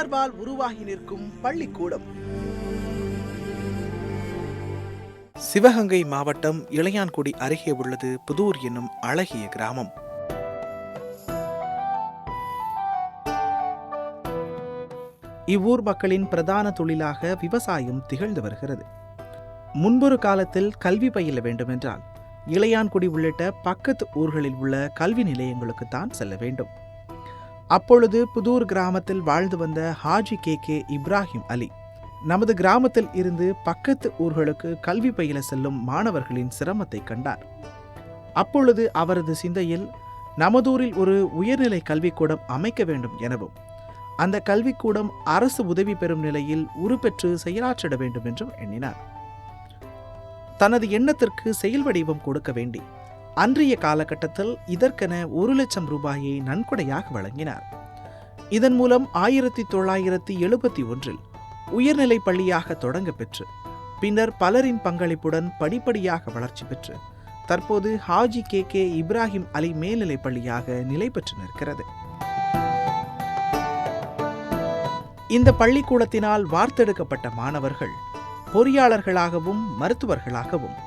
உணர்வால் உருவாகி நிற்கும் பள்ளிக்கூடம். சிவகங்கை மாவட்டம் இளையான்குடி அருகே உள்ளது புதூர் என்னும் அழகிய கிராமம். இவ்வூர் மக்களின் பிரதான தொழிலாக விவசாயம் திகழ்ந்து வருகிறது. முன்பொரு காலத்தில் கல்வி பயில வேண்டுமென்றால் இளையான்குடி உள்ளிட்ட பக்கத்து ஊர்களில் உள்ள கல்வி நிலையங்களுக்குத்தான் செல்ல வேண்டும். அப்பொழுது புதூர் கிராமத்தில் வாழ்ந்து வந்த ஹாஜி கே இப்ராஹிம் அலி நமது கிராமத்தில் இருந்து பக்கத்து ஊர்களுக்கு கல்வி பயில செல்லும் மாணவர்களின் சிரமத்தை கண்டார். அப்பொழுது அவரது சிந்தையில் நமதூரில் ஒரு உயர்நிலை கல்விக்கூடம் அமைக்க வேண்டும் எனவும் அந்த கல்விக்கூடம் அரசு உதவி பெறும் நிலையில் உருப்பெற்று செயலாற்றிட வேண்டும் என்றும் எண்ணினார். தனது எண்ணத்திற்கு செயல் வடிவம் கொடுக்க வேண்டி அன்றைய காலகட்டத்தில் இதற்கென 1 லட்சம் ரூபாயை நன்கொடையாக வழங்கினார். இதன் மூலம் 1971 உயர்நிலை பள்ளியாக தொடங்க பெற்று பின்னர் பலரின் பங்களிப்புடன் படிப்படியாக வளர்ச்சி பெற்று தற்போது ஹாஜி கே இப்ராஹிம் அலி மேல்நிலை பள்ளியாக நிலை பெற்று நிற்கிறது. இந்த பள்ளிக்கூடத்தினால் வார்த்தெடுக்கப்பட்ட மாணவர்கள் பொறியாளர்களாகவும் மருத்துவர்களாகவும்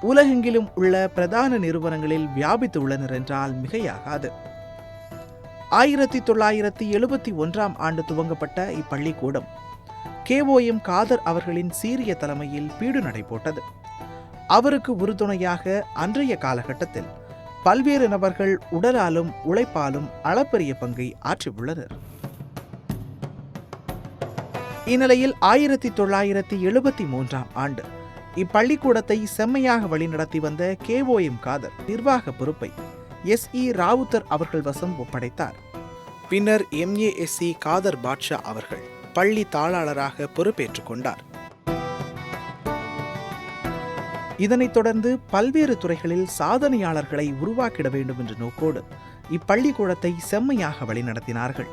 உலகெங்கிலும் உள்ள பிரதான நிறுவனங்களில் வியாபித்து உள்ளனர் என்றால் மிகையாகாது. 1971 துவங்கப்பட்ட இப்பள்ளிக்கூடம் KOM காதர் அவர்களின் சீரிய தலைமையில் பீடு நடைபோட்டது. அவருக்கு உறுதுணையாக அன்றைய காலகட்டத்தில் பல்வேறு நபர்கள் உடலாலும் உழைப்பாலும் அளப்பரிய பங்கை ஆற்றியுள்ளனர். இந்நிலையில் 1973 இப்பள்ளிக்கூடத்தை செம்மையாக வழிநடத்தி வந்த KOM காதர் நிர்வாக பொறுப்பை SE ராவுத்தர் அவர்கள் வசம் ஒப்படைத்தார். பின்னர் MASC காதர் பாட்ஷா அவர்கள் பள்ளி தாளாளராக பொறுப்பேற்றுக் கொண்டார். இதனைத் தொடர்ந்து பல்வேறு துறைகளில் சாதனையாளர்களை உருவாக்கிட வேண்டும் என்ற நோக்கோடு இப்பள்ளிக்கூடத்தை செம்மையாக வழிநடத்தினார்கள்.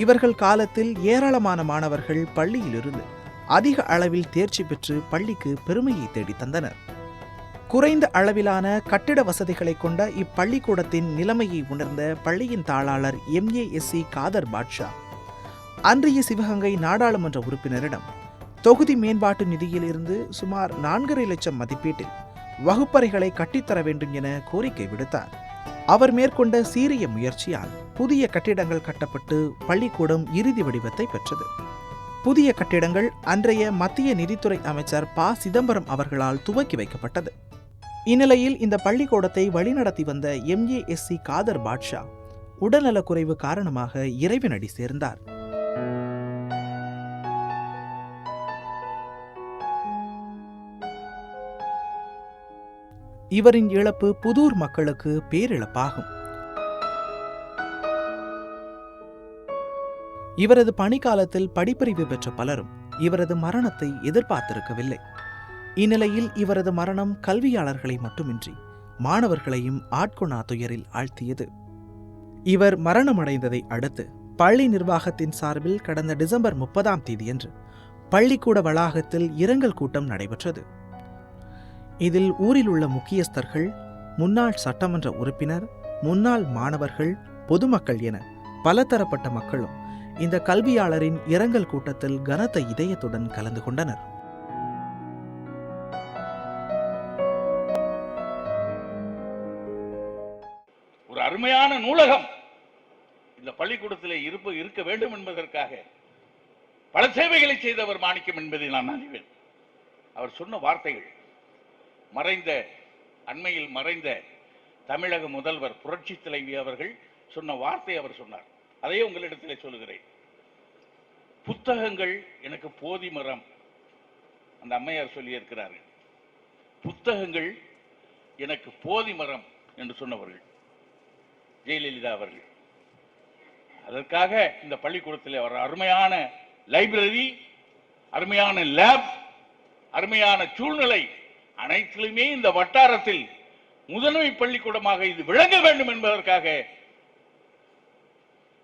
இவர்கள் காலத்தில் ஏராளமான மாணவர்கள் பள்ளியிலிருந்து அதிக அளவில் தேர்ச்சி பெற்று பள்ளிக்கு பெருமையை தேடி தந்தனர். குறைந்த அளவிலான கட்டிட வசதிகளை கொண்ட இப்பள்ளிக்கூடத்தின் நிலைமையை உணர்ந்த பள்ளியின் தாளாளர் MASC காதர் பாட்ஷா அன்றைய சிவகங்கை நாடாளுமன்ற உறுப்பினரிடம் தொகுதி மேம்பாட்டு நிதியில் இருந்து சுமார் 4.5 லட்சம் மதிப்பீட்டில் வகுப்பறைகளை கட்டித்தர வேண்டும் என கோரிக்கை விடுத்தார். அவர் மேற்கொண்ட சீரிய முயற்சியால் புதிய கட்டிடங்கள் கட்டப்பட்டு பள்ளிக்கூடம் இறுதி வடிவத்தை பெற்றது. புதிய கட்டிடங்கள் அன்றைய மத்திய நிதித்துறை அமைச்சர் ப. சிதம்பரம் அவர்களால் துவக்கி வைக்கப்பட்டது. இந்நிலையில் இந்த பள்ளிக்கூடத்தை வழிநடத்தி வந்த MASC காதர் பாட்ஷா உடல்நலக்குறைவு காரணமாக இறைவனடி சேர்ந்தார். இவரின் இழப்பு புதூர் மக்களுக்கு பேரிழப்பாகும். இவரது பணிக்காலத்தில் படிப்பறிவு பெற்ற பலரும் இவரது மரணத்தை எதிர்பார்த்திருக்கவில்லை. இந்நிலையில் இவரது மரணம் கல்வியாளர்களை மட்டுமின்றி மாணவர்களையும் ஆட்கொணா துயரில் ஆழ்த்தியது. இவர் மரணமடைந்ததை அடுத்து பள்ளி நிர்வாகத்தின் சார்பில் கடந்த டிசம்பர் 30 பள்ளிக்கூட வளாகத்தில் இரங்கல் கூட்டம் நடைபெற்றது. இதில் ஊரில் உள்ள முக்கியஸ்தர்கள், முன்னாள் சட்டமன்ற உறுப்பினர், முன்னாள் மாணவர்கள், பொதுமக்கள் என பலதரப்பட்ட மக்களும் இந்த கல்வியாளரின் இரங்கல் கூட்டத்தில் கனத்த இதயத்துடன் கலந்து கொண்டனர். ஒரு அருமையான நூலகம் இந்த பள்ளிக்கூடத்தில் இருக்க வேண்டும் என்பதற்காக பல சேவைகளை செய்தவர் மாணிக்கம் என்பதை நான் அறிவேன். அவர் சொன்ன வார்த்தைகள் அண்மையில் மறைந்த தமிழக முதல்வர் புரட்சி தலைவி அவர்கள் சொன்ன வார்த்தை அவர் சொன்னார். அதையே உங்களிடத்தில் சொல்லுகிறேன். புத்தகங்கள் எனக்கு போதி மரம். அந்த அம்மையார் சொல்லியிருக்கிறார்கள், புத்தகங்கள் எனக்கு போதி மரம் என்று சொன்னவர்கள் ஜெயலலிதா அவர்கள். அதற்காக இந்த பள்ளிக்கூடத்தில் ஒரு அருமையான லைப்ரரி, அருமையான லேப், அருமையான சூழ்நிலை அனைத்திலுமே இந்த வட்டாரத்தில் முதன்மை பள்ளிக்கூடமாக இது விளங்க வேண்டும் என்பதற்காக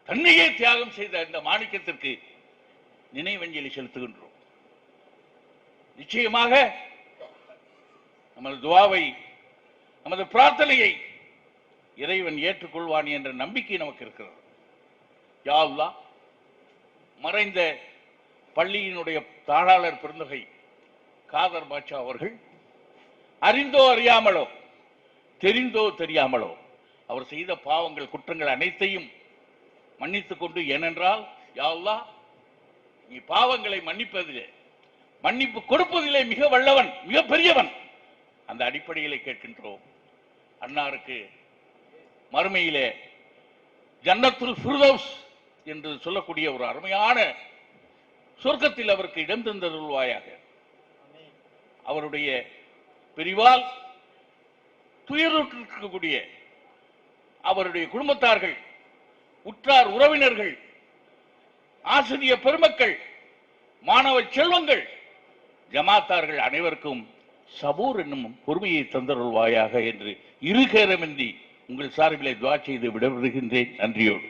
தன்னையே தியாகம் செய்த இந்த மாணிக்கத்திற்கு நினைவஞ்சலி செலுத்துகின்றோம். நிச்சயமாக நமது துஆவை, நமது பிரார்த்தனையை இறைவன் ஏற்றுக்கொள்வான் என்ற நம்பிக்கை நமக்கு இருக்கிறது. யா அல்லாஹ், மறைந்த பள்ளியினுடைய தாளாளர் பெருந்தகை காதர் பாட்சா அவர்கள் அறிந்தோ அறியாமலோ தெரிந்தோ தெரியாமலோ அவர் செய்த பாவங்கள் குற்றங்கள் அனைத்தையும் மன்னித்துக் கொண்டு, ஏனென்றால் யா அல்லாஹ் நீ பாவங்களை மன்னிப்பதிலே மன்னிப்பு கொடுப்பதிலே மிக வல்லவன், மிக பெரியவன். அந்த அடிப்படையிலே கேட்கின்றோம். அன்னாருக்கு மறுமையிலே ஜன்னத்துல் ஃபிர்தௌஸ் என்று சொல்லக்கூடிய ஒரு அருமையான சொர்க்கத்தில் அவருக்கு இடம் தந்தருள்வாயாக. அவருடைய பிரிவால் துயருற்றிருக்கக்கூடிய அவருடைய குடும்பத்தார்கள், உற்றார் உறவினர்கள், ஆசிரிய பெருமக்கள், மாணவ செல்வங்கள், ஜமாத்தார்கள் அனைவருக்கும் சபூர் என்னும் பொறுமையை தந்தருள்வாயாக என்று இருகரமின்றி உங்கள் சார்பிலே துஆ செய்து விடைபெறுகின்றேன். நன்றியோடு.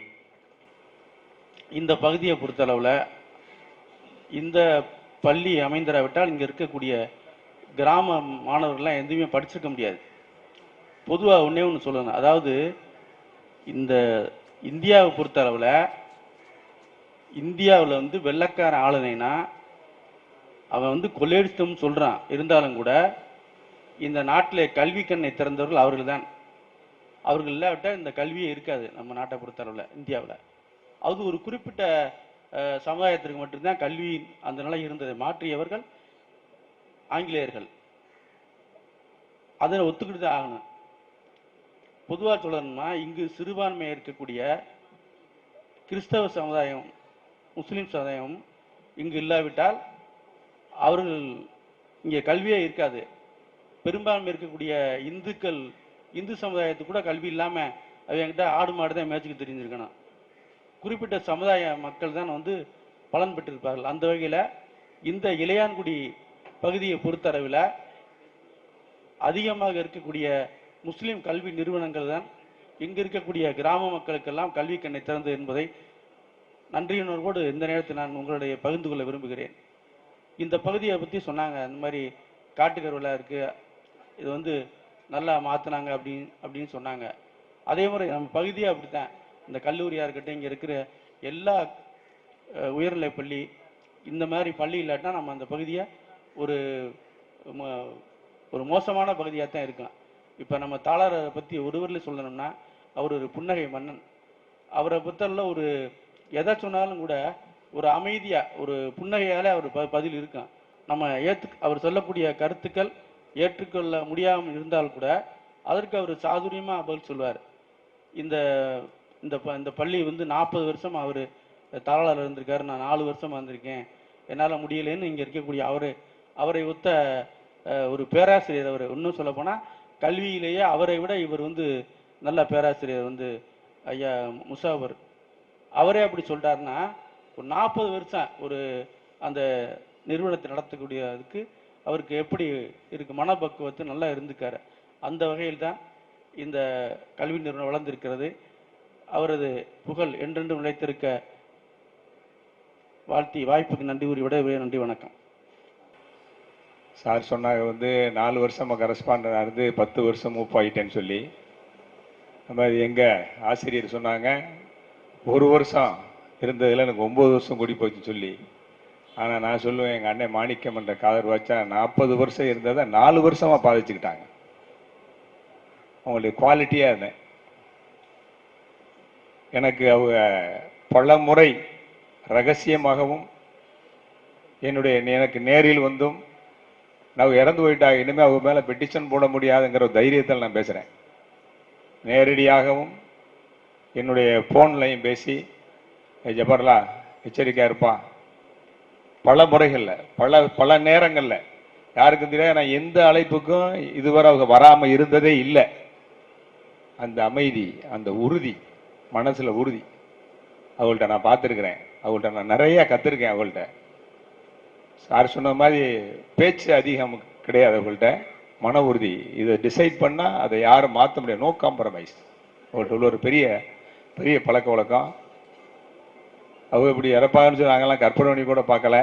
இந்த பகுதியை பொறுத்தளவில் இந்த பள்ளி அமைந்திராவிட்டால் இங்கே இருக்கக்கூடிய கிராம மாணவர்கள்லாம் எதுவுமே படிச்சிருக்க முடியாது. பொதுவாக ஒன்றே ஒன்று சொல்லணும், அதாவது இந்த இந்தியாவை பொறுத்தளவில் இந்தியாவில் வந்து வெள்ளைக்காரன் ஆளுனைனா அவன் வந்து கொள்ளையடித்தோம்னு சொல்கிறான். இருந்தாலும் கூட இந்த நாட்டில் கல்வி கண்ணை திறந்தவர்கள் அவர்கள் தான். அவர்கள் இல்லாவிட்டால் இந்த கல்வியே இருக்காது நம்ம நாட்டை பொறுத்தளவில் இந்தியாவில். அது ஒரு குறிப்பிட்ட சமுதாயத்திற்கு மட்டும்தான் கல்வி அந்த நிலை இருந்ததை மாற்றியவர்கள் ஆங்கிலேயர்கள். அதை ஒத்துக்கிட்டு தான் ஆகணும். பொதுவாக சொல்லணும்னா இங்கு சிறுபான்மை இருக்கக்கூடிய கிறிஸ்தவ சமுதாயம், முஸ்லீம் சமுதாயம் இங்கு இல்லாவிட்டால் அவர்கள் இங்கே கல்வியே இருக்காது. பெரும்பான்மை இருக்கக்கூடிய இந்துக்கள், இந்து சமுதாயத்துக்கு கூட கல்வி இல்லாமல் அவங்ககிட்ட ஆடு மாடு தான் மேய்ச்சிக்கு தெரிஞ்சிருக்கணும். குறிப்பிட்ட சமுதாய மக்கள் தான் வந்து பலன் பெற்றிருப்பார்கள். அந்த வகையில் இந்த இளையான்குடி பகுதியை பொறுத்தளவில் அதிகமாக இருக்கக்கூடிய முஸ்லீம் கல்வி நிறுவனங்கள் தான் இங்கு இருக்கக்கூடிய கிராம மக்களுக்கெல்லாம் கல்வி கண்ணை திறந்து என்பதை நன்றியுணர்வோடு இந்த நேரத்தில் நான் உங்களுடைய பகிர்ந்து கொள்ள விரும்புகிறேன். இந்த பகுதியை பற்றி சொன்னாங்க, இந்த மாதிரி காட்டுக்கருவலாக இருக்குது, இது வந்து நல்லா மாற்றினாங்க அப்படின்னு சொன்னாங்க. அதே மாதிரி நம்ம பகுதியாக அப்படித்தான். இந்த கல்லூரியாக இருக்கட்டும், இங்கே இருக்கிற எல்லா உயர்நிலைப் பள்ளி, இந்த மாதிரி பள்ளி இல்லாட்டினா நம்ம அந்த பகுதியை ஒரு மோசமான பகுதியாக தான் இருக்கும். இப்போ நம்ம தாளாரை பற்றி ஒருவரில் சொல்லணும்னா அவர் ஒரு புன்னகை மன்னன். அவரை பொறுத்தவரை ஒரு எதை சொன்னாலும் கூட ஒரு அமைதியாக ஒரு புன்னகையால் அவர் பதில் இருக்கும். நம்ம அவர் சொல்லக்கூடிய கருத்துக்கள் ஏற்றுக்கொள்ள முடியாமல் இருந்தால் கூட அதற்கு அவர் சாதுரியமாக பதில் சொல்வார். இந்த பள்ளி வந்து 40 வருஷம் அவர் தாளாளர் இருந்திருக்காரு, நான் 4 வருஷமாக இருந்திருக்கேன், என்னால் முடியலைன்னு இங்கே இருக்கக்கூடிய அவரை ஒத்த ஒரு பேராசிரியர். அவர் இன்னும் சொல்ல போனால் கல்வியிலேயே அவரை விட இவர் வந்து நல்ல பேராசிரியர் வந்து ஐயா முசாவர். அவரே அப்படி சொல்லிட்டாருன்னா ஒரு 40 வருஷம் ஒரு அந்த நிறுவனத்தை நடத்தக்கூடியதுக்கு அவருக்கு எப்படி இருக்கு, மனப்பக்குவத்து நல்லா இருந்துக்காரு. அந்த வகையில் தான் இந்த கல்வி நிறுவனம் வளர்ந்திருக்கிறது. அவரது புகழ் என்றென்றும் நிலைத்திருக்க வாழ்த்தி வாய்ப்புக்கு நன்றி கூறி விட நன்றி, வணக்கம். சார் சொன்னாங்க வந்து 4 வருஷமாக கரஸ்பாண்டாக இருந்து 10 வருஷம் மூவ் ஆகிட்டேன்னு சொல்லி. நம்ம எங்கள் ஆசிரியர் சொன்னாங்க 1 வருஷம் இருந்ததில் எனக்கு 9 வருஷம் கூடி போச்சுன்னு சொல்லி. ஆனால் நான் சொல்லுவேன், எங்கள் அண்ணன் மாணிக்கம் என்ற காதர் வச்சா 40 வருஷம் இருந்ததை 4 வருஷமாக பாதிச்சுக்கிட்டாங்க. அவங்களுடைய குவாலிட்டியாக இருந்தேன். எனக்கு அவங்க பல முறை ரகசியமாகவும் எனக்கு நேரில் வந்தும் நான் இறந்து போயிட்டாங்க, இனிமேல் அவங்க மேலே பெட்டிஷன் போட முடியாதுங்கிற தைரியத்தில் நான் பேசுகிறேன். நேரடியாகவும் என்னுடைய ஃபோன்லையும் பேசி ஜபர்லா எச்சரிக்கையாக இருப்பான் பல முறைகளில் பல நேரங்களில். யாருக்கும் தெரியாது, நான் எந்த அழைப்புக்கும் இதுவரை அவங்க வராமல் இருந்ததே இல்லை. அந்த அமைதி, அந்த உறுதி, மனசில் உறுதி அவங்கள்ட்ட நான் பார்த்துருக்குறேன். அவங்கள்ட்ட நான் நிறையா கற்றுருக்கேன். அவங்கள்ட்ட சார் சொன்ன மாதிரி பேச்சு அதிகம் கிடையாது. அவங்கள்ட்ட மன உறுதி. இதை டிசைட் பண்ணால் அதை யாரும் மாற்ற முடியாது. No compromise. அவங்கள்ட்ட உள்ள ஒரு பெரிய பெரிய பழக்க வழக்கம். அவங்க இப்படி இறப்பாங்கன்னு சொல்லி நாங்கள்லாம் கற்பனை பண்ணி கூட பார்க்கல.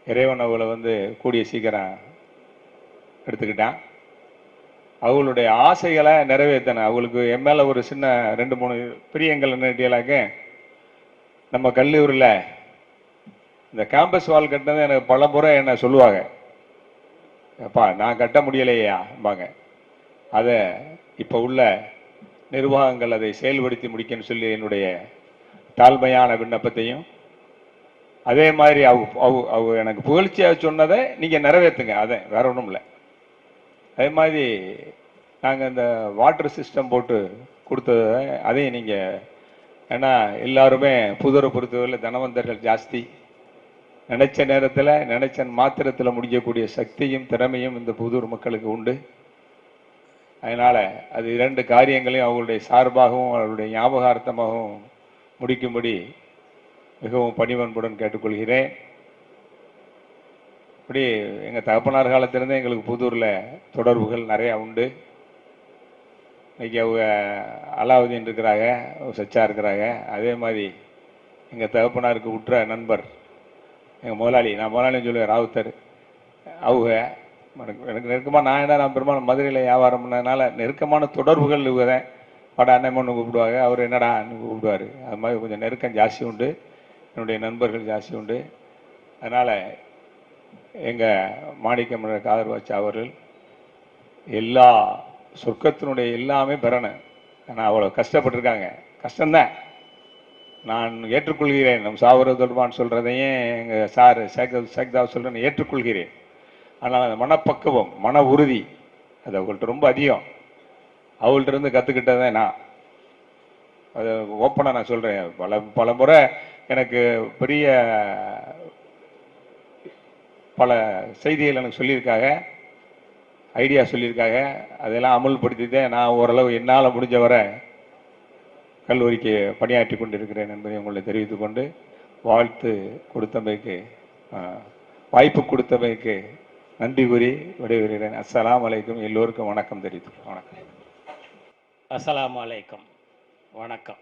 இறைவன் அவளை வந்து கூடிய சீக்கிரம் எடுத்துக்கிட்டான். அவங்களுடைய ஆசைகளை நிறைவேற்றின. அவங்களுக்கு என் மேலே ஒரு சின்ன 2-3 பிரியங்கள் என்ன டீலாக்க, நம்ம கல்லூரியில் இந்த கேம்பஸ் வால் கட்டினது எனக்கு பல முறை என்ன சொல்லுவாங்க, அப்பா நான் கட்ட முடியலையாம்பாங்க. அதை இப்போ உள்ள நிர்வாகங்கள் அதை செயல்படுத்தி முடிக்கணும்னு சொல்லி என்னுடைய தாழ்மையான விண்ணப்பத்தையும், அதே மாதிரி அவ எனக்கு புகழ்ச்சியாக சொன்னதை நீங்கள் நிறைவேற்றுங்க, அதை வேற ஒன்றும் இல்லை. அதே மாதிரி நாங்கள் இந்த வாட்டர் சிஸ்டம் போட்டு கொடுத்ததை அதையும் நீங்கள், ஏன்னா எல்லாருமே புதரை பொறுத்தவரையில் தனவந்தர்கள் ஜாஸ்தி, நினைச்ச நேரத்தில் நினைச்ச மாத்திரத்தில் முடிக்கக்கூடிய சக்தியும் திறமையும் இந்த புதூர் மக்களுக்கு உண்டு. அதனால அது 2 காரியங்களையும் அவங்களுடைய சார்பாகவும் அவருடைய ஞாபகார்த்தமாகவும் முடிக்கும்படி மிகவும் பணிவன்புடன் கேட்டுக்கொள்கிறேன். இப்படி எங்கள் தகப்பனார் காலத்திலிருந்தே எங்களுக்கு புதூரில் தொடர்புகள் நிறையா உண்டு. இன்னைக்கு அவங்க அலாவுதீன் இருக்கிறாங்க, சச்சா இருக்கிறாங்க. அதே மாதிரி எங்கள் தகப்பனாருக்கு உற்ற நண்பர் எங்கள் முதலாளி, நான் முதலாளின்னு சொல்லுவேன், ராவுத்தர், அவங்க எனக்கு நெருக்கமாக, நான் பெரும்பாலும் மதுரையில் வியாபாரம் பண்ணதுனால நெருக்கமான தொடர்புகள் இவங்க பட அண்ணன் கூப்பிடுவாங்க, அவர் என்னடான்னு கூப்பிடுவார். அது மாதிரி கொஞ்சம் நெருக்கம் ஜாஸ்தி உண்டு, என்னுடைய நண்பர்கள் ஜாஸ்தி உண்டு. அதனால் எங்கள் மாணிக்கம் காதர்வாச்சா அவர்கள் எல்லா சொர்க்கத்தினுடைய எல்லாமே பெறணும். ஆனால் அவ்வளோ கஷ்டப்பட்டிருக்காங்க, கஷ்டம்தான், நான் ஏற்றுக்கொள்கிறேன். நம் சாவர தொடர்பான்னு சொல்கிறதையும் எங்கள் சார் சேக்தாவ் சொல்கிறேன்னு ஏற்றுக்கொள்கிறேன். ஆனால் அந்த மனப்பக்குவம், மன உறுதி அது அவங்கள்ட்ட ரொம்ப அதிகம். அவங்கள்ட்ட இருந்து கற்றுக்கிட்டதான் நான் அது ஓப்பனாக நான் சொல்கிறேன். பல முறை எனக்கு பெரிய பல செய்திகள் எனக்கு சொல்லியிருக்காங்க, ஐடியா சொல்லியிருக்காங்க. அதெல்லாம் அமல்படுத்தி தான் நான் ஓரளவு என்னால் முடிஞ்ச வரை கல்லூரிக்கு பணியாற்றி கொண்டிருக்கிறேன் என்பதை உங்களை தெரிவித்துக் கொண்டு, வாழ்த்து கொடுத்தமைக்கு, வாய்ப்பு கொடுத்தமைக்கு நன்றி கூறி விடைபெறுகிறேன். அஸ்ஸலாமு அலைக்கும். எல்லோருக்கும் வணக்கம் தெரிவித்து வணக்கம். அஸ்ஸலாமு அலைக்கும். வணக்கம்.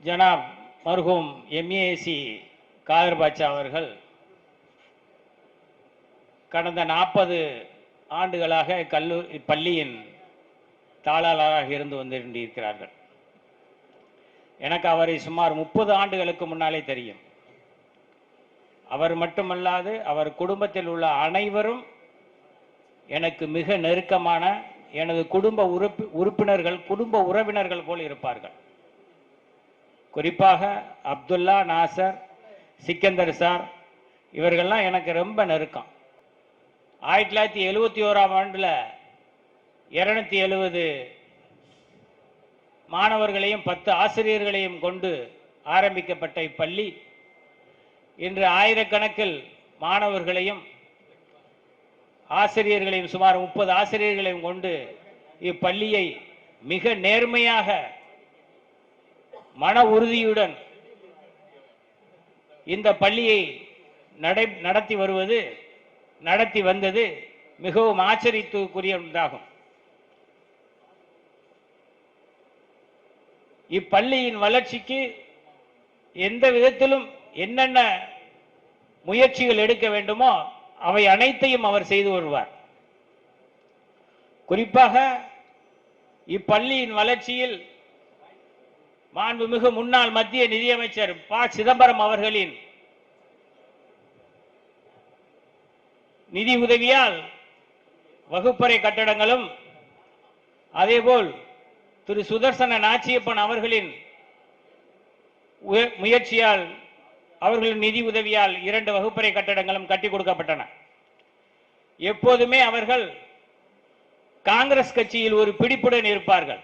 ஜனாப் மர்ஹூம் எம்ஏசி காதர் பாட்சா அவர்கள் கடந்த 40 ஆண்டுகளாக பள்ளியின் தாளாளராக இருந்து வந்திருக்கிறார்கள். எனக்கு அவரை சுமார் 30 ஆண்டுகளுக்கு முன்னாலே தெரியும். அவர் மட்டுமல்லாது அவர் குடும்பத்தில் உள்ள அனைவரும் எனக்கு மிக நெருக்கமான எனது குடும்ப உறுப்பினர்கள், குடும்ப உறவினர்கள் போல் இருப்பார்கள். குறிப்பாக அப்துல்லா, நாசர், சிக்கந்தர் சார் இவர்கள்லாம் எனக்கு ரொம்ப நெருக்கம். 1971ஆம் ஆண்டில் 270 மாணவர்களையும் 10 ஆசிரியர்களையும் கொண்டு ஆரம்பிக்கப்பட்ட இப்பள்ளி இன்று ஆயிரக்கணக்கில் மாணவர்களையும் ஆசிரியர்களையும் சுமார் 30 ஆசிரியர்களையும் கொண்டு இப்பள்ளியை மிக நேர்மையாக மன உறுதியுடன் இந்த பள்ளியை நடத்தி வந்தது மிகவும் ஆச்சரியத்துக்குரிய ஒன்றாகும். இப்பள்ளியின் வளர்ச்சிக்கு எந்த விதத்திலும் என்னென்ன முயற்சிகள் எடுக்க வேண்டுமோ அவை அனைத்தையும் அவர் செய்து வருவார். குறிப்பாக இப்பள்ளியின் வளர்ச்சியில் மாண்புமிகு முன்னாள் மத்திய நிதியமைச்சர் ப. சிதம்பரம் அவர்களின் நிதி உதவியால் வகுப்பறை கட்டடங்களும், அதேபோல் திரு சுதர்சன நாச்சியப்பன் அவர்களின் முயற்சியால் அவர்களின் நிதி உதவியால் 2 வகுப்பறை கட்டடங்களும் கட்டி கொடுக்கப்பட்டன. எப்போதுமே அவர்கள் காங்கிரஸ் கட்சியில் ஒரு பிடிப்புடன் இருப்பார்கள்.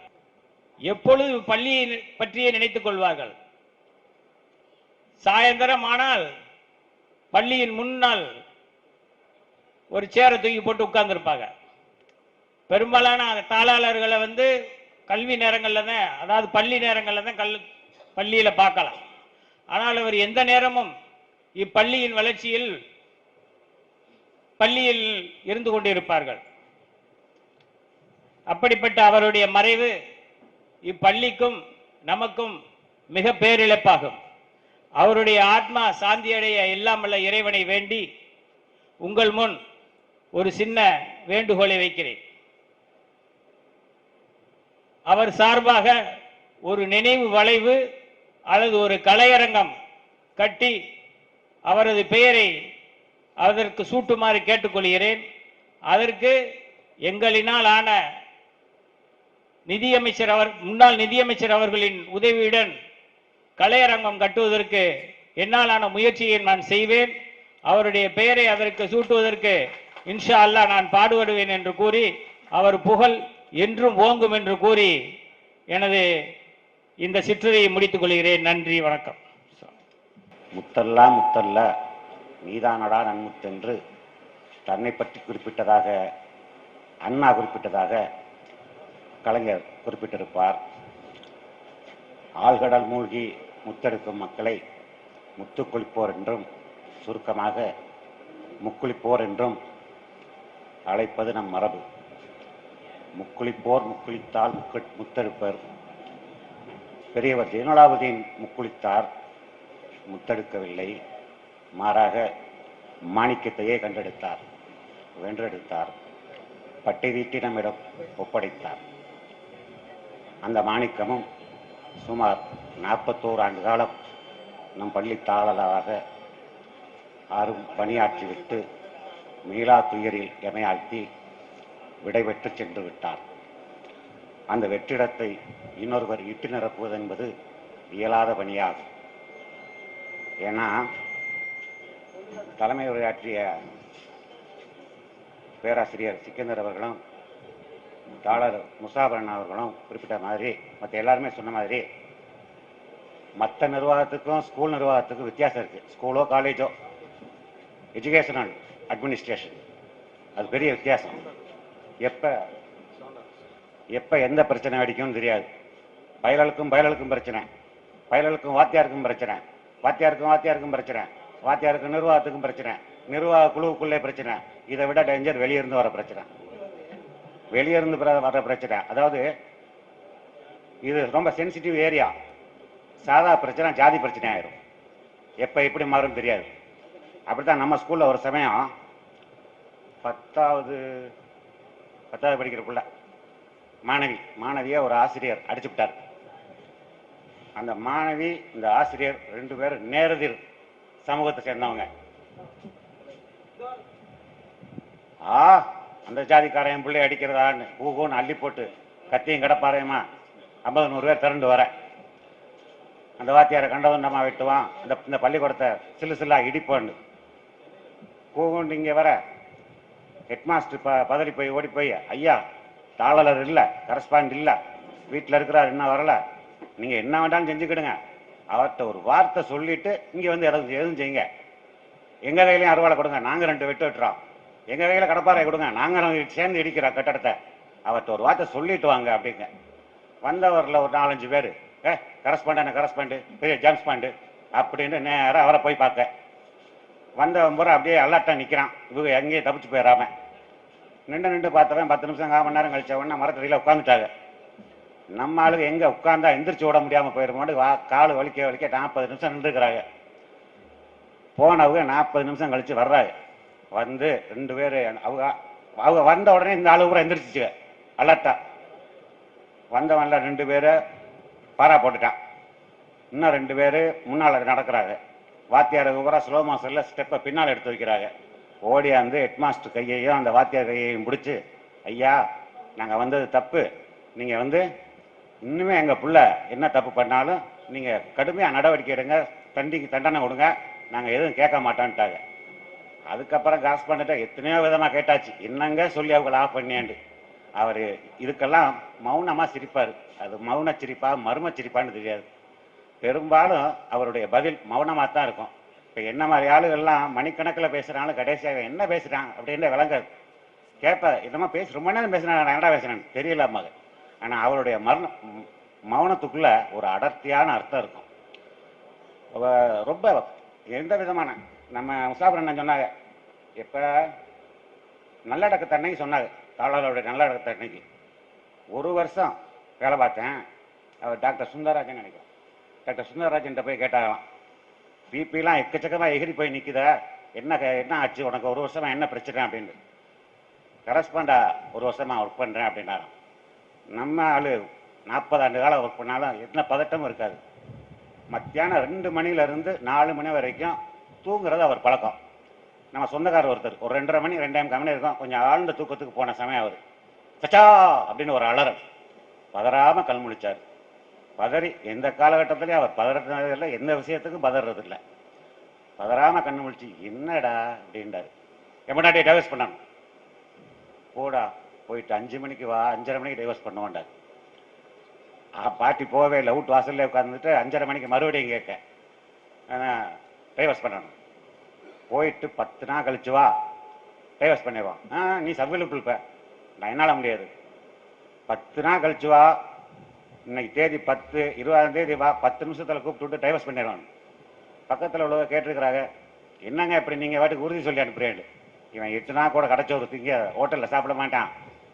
எப்பொழுது பள்ளியை பற்றியே நினைத்துக் கொள்வார்கள். சாயந்தரம் ஆனால் பள்ளியின் முன்னால் ஒரு சேரை தூக்கி போட்டு உட்கார்ந்து இருப்பாங்க. பெரும்பாலான தாளாளர்களை கல்வி நேரங்களில் தான், அதாவது பள்ளி நேரங்களில் தான் பள்ளியில பார்க்கலாம். ஆனால் அவர் எந்த நேரமும் இப்பள்ளியின் வளர்ச்சியில் பள்ளியில் இருந்து கொண்டிருப்பார்கள். அப்படிப்பட்ட அவருடைய மறைவு இப்பள்ளிக்கும் நமக்கும் மிக பேரிழப்பாகும். அவருடைய ஆத்மா சாந்தியடைய எல்லாம் வல்ல இறைவனை வேண்டி உங்கள் முன் ஒரு சின்ன வேண்டுகோளை வைக்கிறேன். அவர் சார்பாக ஒரு நினைவு வளைவு அல்லது ஒரு கலையரங்கம் கட்டி அவரது பெயரை அதற்கு சூட்டுமாறு கேட்டுக்கொள்கிறேன். அதற்கு எங்களினால் ஆன முன்னாள் நிதியமைச்சர் அவர்களின் உதவியுடன் கலையரங்கம் கட்டுவதற்கு என்னாலான முயற்சியை நான் செய்வேன். அவருடைய பெயரை அதற்கு சூட்டுவதற்கு இன்ஷா அல்லாஹ் நான் பாடுபடுவேன் என்று கூறி, அவர் புகழ் என்றும் ஓங்கும் என்று கூறி எனது இந்த சிற்றுரையை முடித்துக் கொள்கிறேன். நன்றி, வணக்கம். முத்தல்லா முத்தல்ல நீதானடா நன்முத்தென்று தன்னை பற்றி குறிப்பிட்டதாக அண்ணா குறிப்பிட்டதாக கலைஞர் குறிப்பிட்டிருப்பார். ஆழ்கடல் மூழ்கி முத்தெடுக்கும் மக்களை முத்துக்குளிப்போர் என்றும் சுருக்கமாக முக்குளிப்போர் என்றும் அழைப்பது நம் மரபு. முக்குளிப்போர் முக்குளித்தால் முத்தெடுப்பர். பெரியவர் ஜெயலலாவுதீன் முக்குளித்தார், முத்தெடுக்கவில்லை. மாறாக மாணிக்கத்தையே கண்டெடுத்தார், வென்றெடுத்தார், பட்டை தீட்டி நம்மிடம் ஒப்படைத்தார். அந்த மாணிக்கமும் சுமார் 41 ஆண்டு காலம் நம் பள்ளி தாளராக பணியாற்றிவிட்டு மீளா துயரில் எமையாழ்த்தி விடைபெற்று சென்று விட்டார். அந்த வெற்றிடத்தை இன்னொருவர் இட்டு நிரப்புவது என்பது இயலாத பணியாகும். ஏன்னா தலைமை உரையாற்றிய பேராசிரியர் சிக்கந்தர் அவர்களும் தாளர் முசாபரன் அவர்களும் குறிப்பிட்ட மாதிரி, மற்ற எல்லாருமே சொன்ன மாதிரி, மற்ற நிர்வாகத்துக்கும் ஸ்கூல் நிர்வாகத்துக்கும் வித்தியாசம் இருக்குது. ஸ்கூலோ காலேஜோ எஜுகேஷனல் அட்மினிஸ்ட்ரேஷன், அது பெரிய வித்தியாசம். எப்போ எந்த பிரச்சனை அடிக்கும்னு தெரியாது. பயலுக்கும் பிரச்சனை, பயலுக்கும் வாத்தியாருக்கும் பிரச்சனை, வாத்தியாருக்கும் பிரச்சனை, வாத்தியாருக்கும் நிர்வாகத்துக்கும் பிரச்சனை, நிர்வாக குழுவுக்குள்ளே பிரச்சனை. இதை விட டேஞ்சர் வெளியிருந்து வர பிரச்சனை, வெளியிருந்து வர பிரச்சனை. அதாவது இது ரொம்ப சென்சிட்டிவ் ஏரியா. சாதா பிரச்சனை ஜாதி பிரச்சனை ஆயிரும். எப்போ எப்படி மாறும் தெரியாது. அப்படித்தான் நம்ம ஸ்கூலில் ஒரு சமயம் 10வது படிக்கிற பிள்ளை மாணவியை ஒரு ஆசிரியர் அடிச்சு விட்டார். அந்த மாணவி இந்த ஆசிரியர் 2 பேரும் நேரெதிர் சமூகத்தை சேர்ந்தவங்க. அந்த ஜாதிக்காரையும் பிள்ளை அடிக்கிறதான்னு ஊகோன்னு அள்ளி போட்டு கத்தியும் கிடப்பாறையுமா 50-100 பேர் திரண்டு வர அந்த வாத்தியாரை கண்டவந்தமா வெட்டுவான், இந்த பள்ளிக்கூடத்தை சில்லா இடிப்பான்னு கூகுண்டு இங்கே வர ஹெட்மாஸ்டர் பதறி போய் ஓடி போய், ஐயா தாளர் இல்லை, கரஸ்பாண்ட் இல்லை, வீட்டில் இருக்கிறார், இன்னும் வரல, நீங்கள் என்ன வேண்டாலும் செஞ்சுக்கிடுங்க, அவர்கிட்ட ஒரு வார்த்தை சொல்லிட்டு இங்கே வந்து எதுவும் செய்யுங்க, எங்கள் கையிலையும் அறுவாலை கொடுங்க, நாங்கள் 2 வெட்டு வெட்டுறோம், எங்கள் கையில் கடப்பாறை கொடுங்க, நாங்கள் சேர்ந்து இடிக்கிறோம் கட்டடத்தை, அவர்கிட்ட ஒரு வார்த்தை சொல்லிட்டு வாங்க அப்படிங்க. வந்தவரில் ஒரு 4-5 பேர் கரஸ்பாண்டு பெரிய ஜேம்ஸ்பாண்டு அப்படின்னு நேராக அவரை போய் பார்க்க வந்தவன் பூரா அப்படியே அல்லாட்டா நிற்கிறான். இவங்க எங்கேயும் தப்பிச்சு போயிடாம நின்று பார்த்தவன் 10 நிமிஷம் 1/4 மணி நேரம் கழிச்ச உடனே மரத்தடியில் உட்காந்துட்டாங்க. நம்ம ஆளுங்க எங்கே உட்காந்தா எந்திரிச்சு விட முடியாமல் போயிடுமோடு கால் வலிக்க 40 நிமிஷம் நின்றுக்கிறாங்க. போனவங்க 40 நிமிஷம் கழிச்சு வர்றாங்க. வந்து 2 பேர் அவங்க வந்த உடனே இந்த ஆளு பூரா எந்திரிச்சிச்சு அல்லாட்டா. வந்தவன்ல 2 பேரை பாரா போட்டுட்டான். இன்னும் 2 பேர் முன்னால் நடக்கிறாங்க. வாத்தியார் பூரா ஸ்லோ மோஷனில் ஸ்டெப்பை பின்னால் எடுத்து வைக்கிறாங்க. ஓடியாந்து ஹெட்மாஸ்டர் கையையும் அந்த வாத்தியார் கையையும் பிடிச்சி, ஐயா நாங்கள் வந்தது தப்பு, நீங்கள் இன்னுமே எங்கள் பிள்ளை என்ன தப்பு பண்ணாலும் நீங்கள் கடுமையாக நடவடிக்கை எடுங்க, தண்டனை கொடுங்க, நாங்கள் எதுவும் கேட்க மாட்டோன்ட்டாங்க. அதுக்கப்புறம் காசு பண்ணிட்டு எத்தனையோ விதமாக கேட்டாச்சு, என்னங்க சொல்லி அவங்களை ஆஃப் பண்ணியாண்டு. அவர் இதுக்கெல்லாம் மௌனமாக சிரிப்பார். அது மௌன சிரிப்பா மர்ம சிரிப்பான்னு தெரியாது. பெரும்பாலும் அவருடைய பதில் மௌனமாக தான் இருக்கும். இப்போ என்ன மாதிரி ஆளுகள்லாம் மணிக்கணக்கில் பேசுகிறாலும் கடைசியாக என்ன பேசுகிறான் அப்படின்னு விளங்காது. கேட்ப என்னமா ரொம்ப நேரம் பேசுகிறாங்க, நான் என்னடா பேசுகிறேன்னு தெரியல அம்மாங்க. ஆனால் அவருடைய மௌனத்துக்குள்ள ஒரு அடர்த்தியான அர்த்தம் இருக்கும். ரொம்ப எந்த விதமான நம்ம முசாபரன் சொன்னாங்க, இப்போ நல்லடக்கத்தன்னைக்கு சொன்னாங்க, தாளருடைய நல்லடக்கத்தன்னைக்கு 1 வருஷம் வேலை பார்த்தேன். அவர் டாக்டர் சுந்தரராஜன் நினைக்கிறேன். டாக்டர் சுந்தரராஜன் போய் கேட்டாங்களாம், பிபிலாம் எக்கச்சக்கமாக எகிரி போய் நிற்குதா, என்ன ஆச்சு உனக்கு, 1 வருஷமா என்ன பிரச்சனை அப்படின்னு. கரஸ்பாண்டா 1 வருஷமா ஒர்க் பண்ணுறேன் அப்படின்னாராம். நம்ம ஆளு 40 ஆண்டு காலம் ஒர்க் பண்ணாலும் என்ன பதட்டமும் இருக்காது. மத்தியானம் 2 மணிலேருந்து 4 மணி வரைக்கும் தூங்குறது அவர் பழக்கம். நம்ம சொந்தக்காரர் ஒருத்தர் ஒரு 2:30 மணி 2:00 மணி இருக்கும், கொஞ்சம் ஆழ்ந்த தூக்கத்துக்கு போன சமயம் அவர் சச்சா அப்படின்னு ஒரு அலறல், பதறாமல் கண் முழிச்சார். பதறி எந்த காலகட்டத்திலையும் அவர் பதறதில்லை, எந்த விஷயத்துக்கும் பதறதில்லை. பதறாமல் கண்ணு முழிச்சு என்னடா அப்படின்றாரு. எம்மனாட்டியை டைவர்ஸ் பண்ணாங்க. போடா போயிட்டு 5 மணிக்கு வா, 5:30 மணிக்கு டைவர்ஸ் பண்ணுவாண்டார். பாட்டி போகவே இல்லை, வீட்டு வாசல்ல உட்காந்துட்டு 5:30 மணிக்கு மறுபடியும் கேட்க டைவர்ஸ் பண்ணணும். போயிட்டு 10 நாள் கழிச்சு வா, டைவர்ஸ் பண்ணிடுவான். நீ சர்வீலுக்கு இருப்ப, நான் என்னால் முடியாது. 10 நாள் கழிச்சு வா, இன்னைக்கு தேதி 10, 20ஆம் தேதி வா, 10 நிமிஷத்தில் கூப்பிட்டு விட்டு டைவர்ஸ் பண்ணிடுவான். பக்கத்தில் உள்ளவங்க கேட்டிருக்கிறாங்க, என்னங்க இப்படி நீங்கள் வாட்டுக்கு உறுதி சொல்லி அனுப்புறேன். இவன் 8 நாள் கூட கடைச்சோறு திங்க ஹோட்டலில் சாப்பிட மாட்டான்,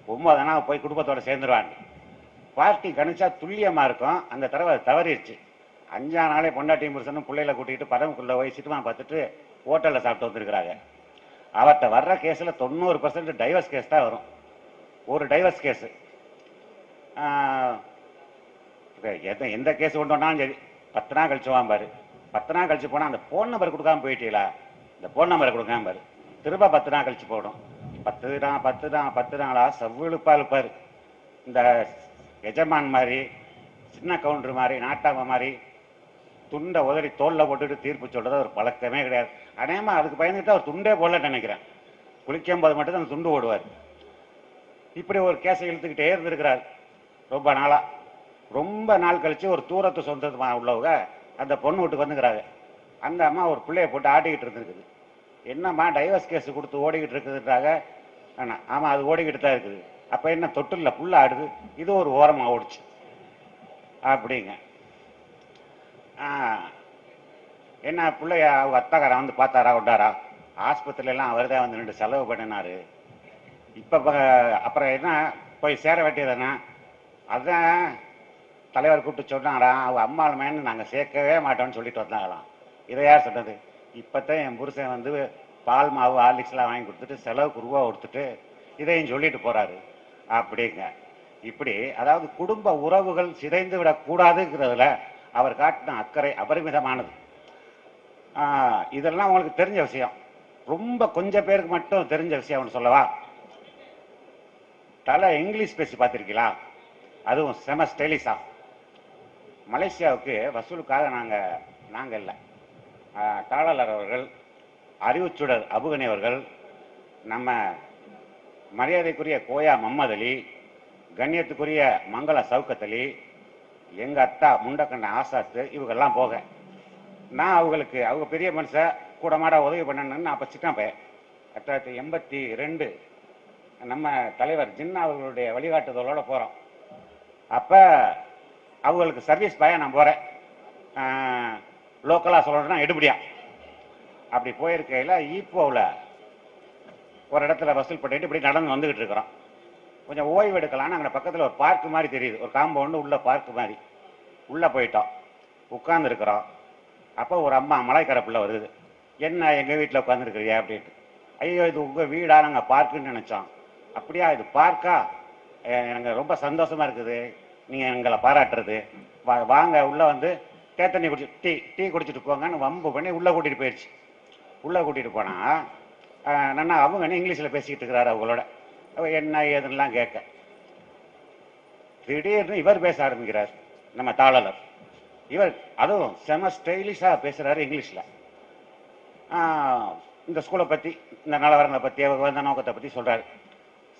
9 நாள் போய் குடும்பத்தோட சேர்ந்துருவான். பார்ட்டி கணிச்சா துல்லியமாக இருக்கும். அந்த தடவை தவறிடுச்சு. 5ஆம் நாளே பொண்டாட்டியும் புருஷனும் பிள்ளைகளை கூட்டிகிட்டு பதவுக்குள்ளே போய் சினிமா பார்த்துட்டு ஹோட்டலில் சாப்பிட்டு வந்துருக்கிறாங்க. அவர்கிட்ட வர்ற கேஸில் 90% டைவர்ஸ் கேஸ் தான் வரும். ஒரு டைவர்ஸ் கேஸு எந்த கேஸ் கொண்டு வந்தாலும் சரி 10 நாள் கழிச்சு வாம்பாரு. 10 நாள் கழிச்சு போனால் அந்த ஃபோன் நம்பர் கொடுக்காம போயிட்டீங்களா, இந்த ஃபோன் நம்பரை கொடுக்காம பாரு, திரும்ப 10 நாள் கழிச்சு போடும். 10 நாளா செவ்விழுப்பா இருப்பார். இந்த எஜமான் மாதிரி, சின்ன கவுண்டர் மாதிரி, நாட்டாம மாதிரி துண்டை உதறி தோல்ல போட்டுட்டு தீர்ப்பு சொல்றது ஒரு பழக்கமே கிடையாது. அநேகமா அதுக்கு பயந்துட்டு அவர் துண்டே போடலன்னு நினைக்கிறேன். குளிக்கும் போது மட்டும் அந்த துண்டு ஓடுவார். இப்படி ஒரு கேஸை இழுத்துக்கிட்டே இருந்திருக்கிறார் ரொம்ப நாளா. ரொம்ப நாள் கழிச்சு ஒரு தூரத்து சொந்தமா உள்ளவங்க அந்த பொண்ணு வீட்டுக்கு வந்துக்கிறாங்க. அந்த அம்மா ஒரு பிள்ளைய போட்டு ஆட்டிக்கிட்டு இருந்துருக்குது. என்னம்மா டைவர்ஸ் கேஸ் கொடுத்து ஓடிக்கிட்டு இருக்குதுன்றாங்க. ஆமாம் அது ஓடிக்கிட்டு தான் இருக்குது. அப்போ என்ன தொட்டில்ல புல்ல ஆடுது, இது ஒரு ஓரமாக ஓடிச்சு அப்படிங்க. என்ன பிள்ளைய அவங்க அத்தாக்காரன் வந்து பார்த்தாரா கொண்டாரா, ஆஸ்பத்திரியிலாம் அவர் தான் வந்து 2 செலவு பண்ணினாரு. இப்போ அப்புறம் என்ன போய் சேர வேண்டியதானே, அதுதான் தலைவர் கூப்பிட்டு சொன்னாரா, அவங்க அம்மாளுமேன்னு நாங்கள் சேர்க்கவே மாட்டோம்னு சொல்லிட்டு வந்தாங்களாம். இதை யார் சொன்னது? இப்போத்தான் என் புருஷன் வந்து பால் மாவு ஹார்லிக்ஸ்லாம் வாங்கி கொடுத்துட்டு செலவுக்கு ரூபா கொடுத்துட்டு இதையும் சொல்லிட்டு போறாரு அப்படிங்க. இப்படி அதாவது குடும்ப உறவுகள் சிதைந்து விடக்கூடாதுங்கிறதுல அவர் காட்டின அக்கறை அபரிமிதமானது. இதெல்லாம் உங்களுக்கு தெரிஞ்ச விஷயம். ரொம்ப கொஞ்சம் பேருக்கு மட்டும் தெரிஞ்ச விஷயம் சொல்லவா? தலை இங்கிலீஷ் பேசி பார்த்துருக்கீங்களா? அதுவும் செம ஸ்டைலிஷா. மலேசியாவுக்கு வசூலுக்காக நாங்கள் இல்லை, தாளர் அவர்கள், அறிவுச்சுடர் அபுகனி அவர்கள், நம்ம மரியாதைக்குரிய கோயா முகமது அலி, கண்ணியத்துக்குரிய மங்கள சவுக்கத் அலி, எங்கள் அத்தா முண்டக்கண்ண ஆசாத்து, இவங்கெல்லாம் போக நான் அவங்க பெரிய மனுஷன் கூட மாட உதவி பண்ணணுன்னு நான் அப்போ சின்ன பையன். 1982 நம்ம தலைவர் ஜின்னா அவர்களுடைய வழிகாட்டுதலோடு போகிறோம். அப்போ அவங்களுக்கு சர்வீஸ் பையன் நான் போகிறேன். லோக்கலாக சொல்லணும்னா எடுபடியா. அப்படி போயிருக்கையில் ஈப்போவில் ஒரு இடத்துல வசூல் பண்ணிட்டு இப்படி நடந்து வந்துக்கிட்டு இருக்கிறோம். கொஞ்சம் ஓய்வு எடுக்கலான்னு அங்கே பக்கத்தில் ஒரு பார்க்கு மாதிரி தெரியுது, ஒரு காம்பவுண்டு உள்ள பார்க்கு மாதிரி. உள்ளே போயிட்டோம், உட்காந்துருக்குறோம். அப்போ ஒரு அம்மா மலைக்கரப்பில் வருது. என்ன எங்கள் வீட்டில் உட்காந்துருக்குறியா அப்படின்ட்டு. ஐயோ இது உங்கள் வீடா, நாங்கள் பார்க்குன்னு நினச்சோம். அப்படியா, இது பார்க்கா, எனக்கு ரொம்ப சந்தோஷமாக இருக்குது நீங்கள் எங்களை பாராட்டுறது. வாங்க உள்ளே வந்து தேத்தண்ணி குடிச்சு டீ குடிச்சிட்டு போங்கன்னு வம்பு பண்ணி உள்ளே கூட்டிகிட்டு போயிடுச்சு. உள்ளே கூட்டிகிட்டு போனால் நான் அவங்க இங்கிலீஷில் பேசிக்கிட்டு இருக்கிறாரு அவங்களோட. என்ன ஏதுன்னெலாம் கேட்க திடீர்னு இவர் பேச ஆரம்பிக்கிறார், நம்ம தாளர். இவர் அதுவும் செம ஸ்டைலிஷாக பேசுகிறாரு இங்கிலீஷில். இந்த ஸ்கூலை பற்றி, இந்த நிலவரங்களை பற்றி, அவர் வந்த நோக்கத்தை பற்றி சொல்கிறாரு.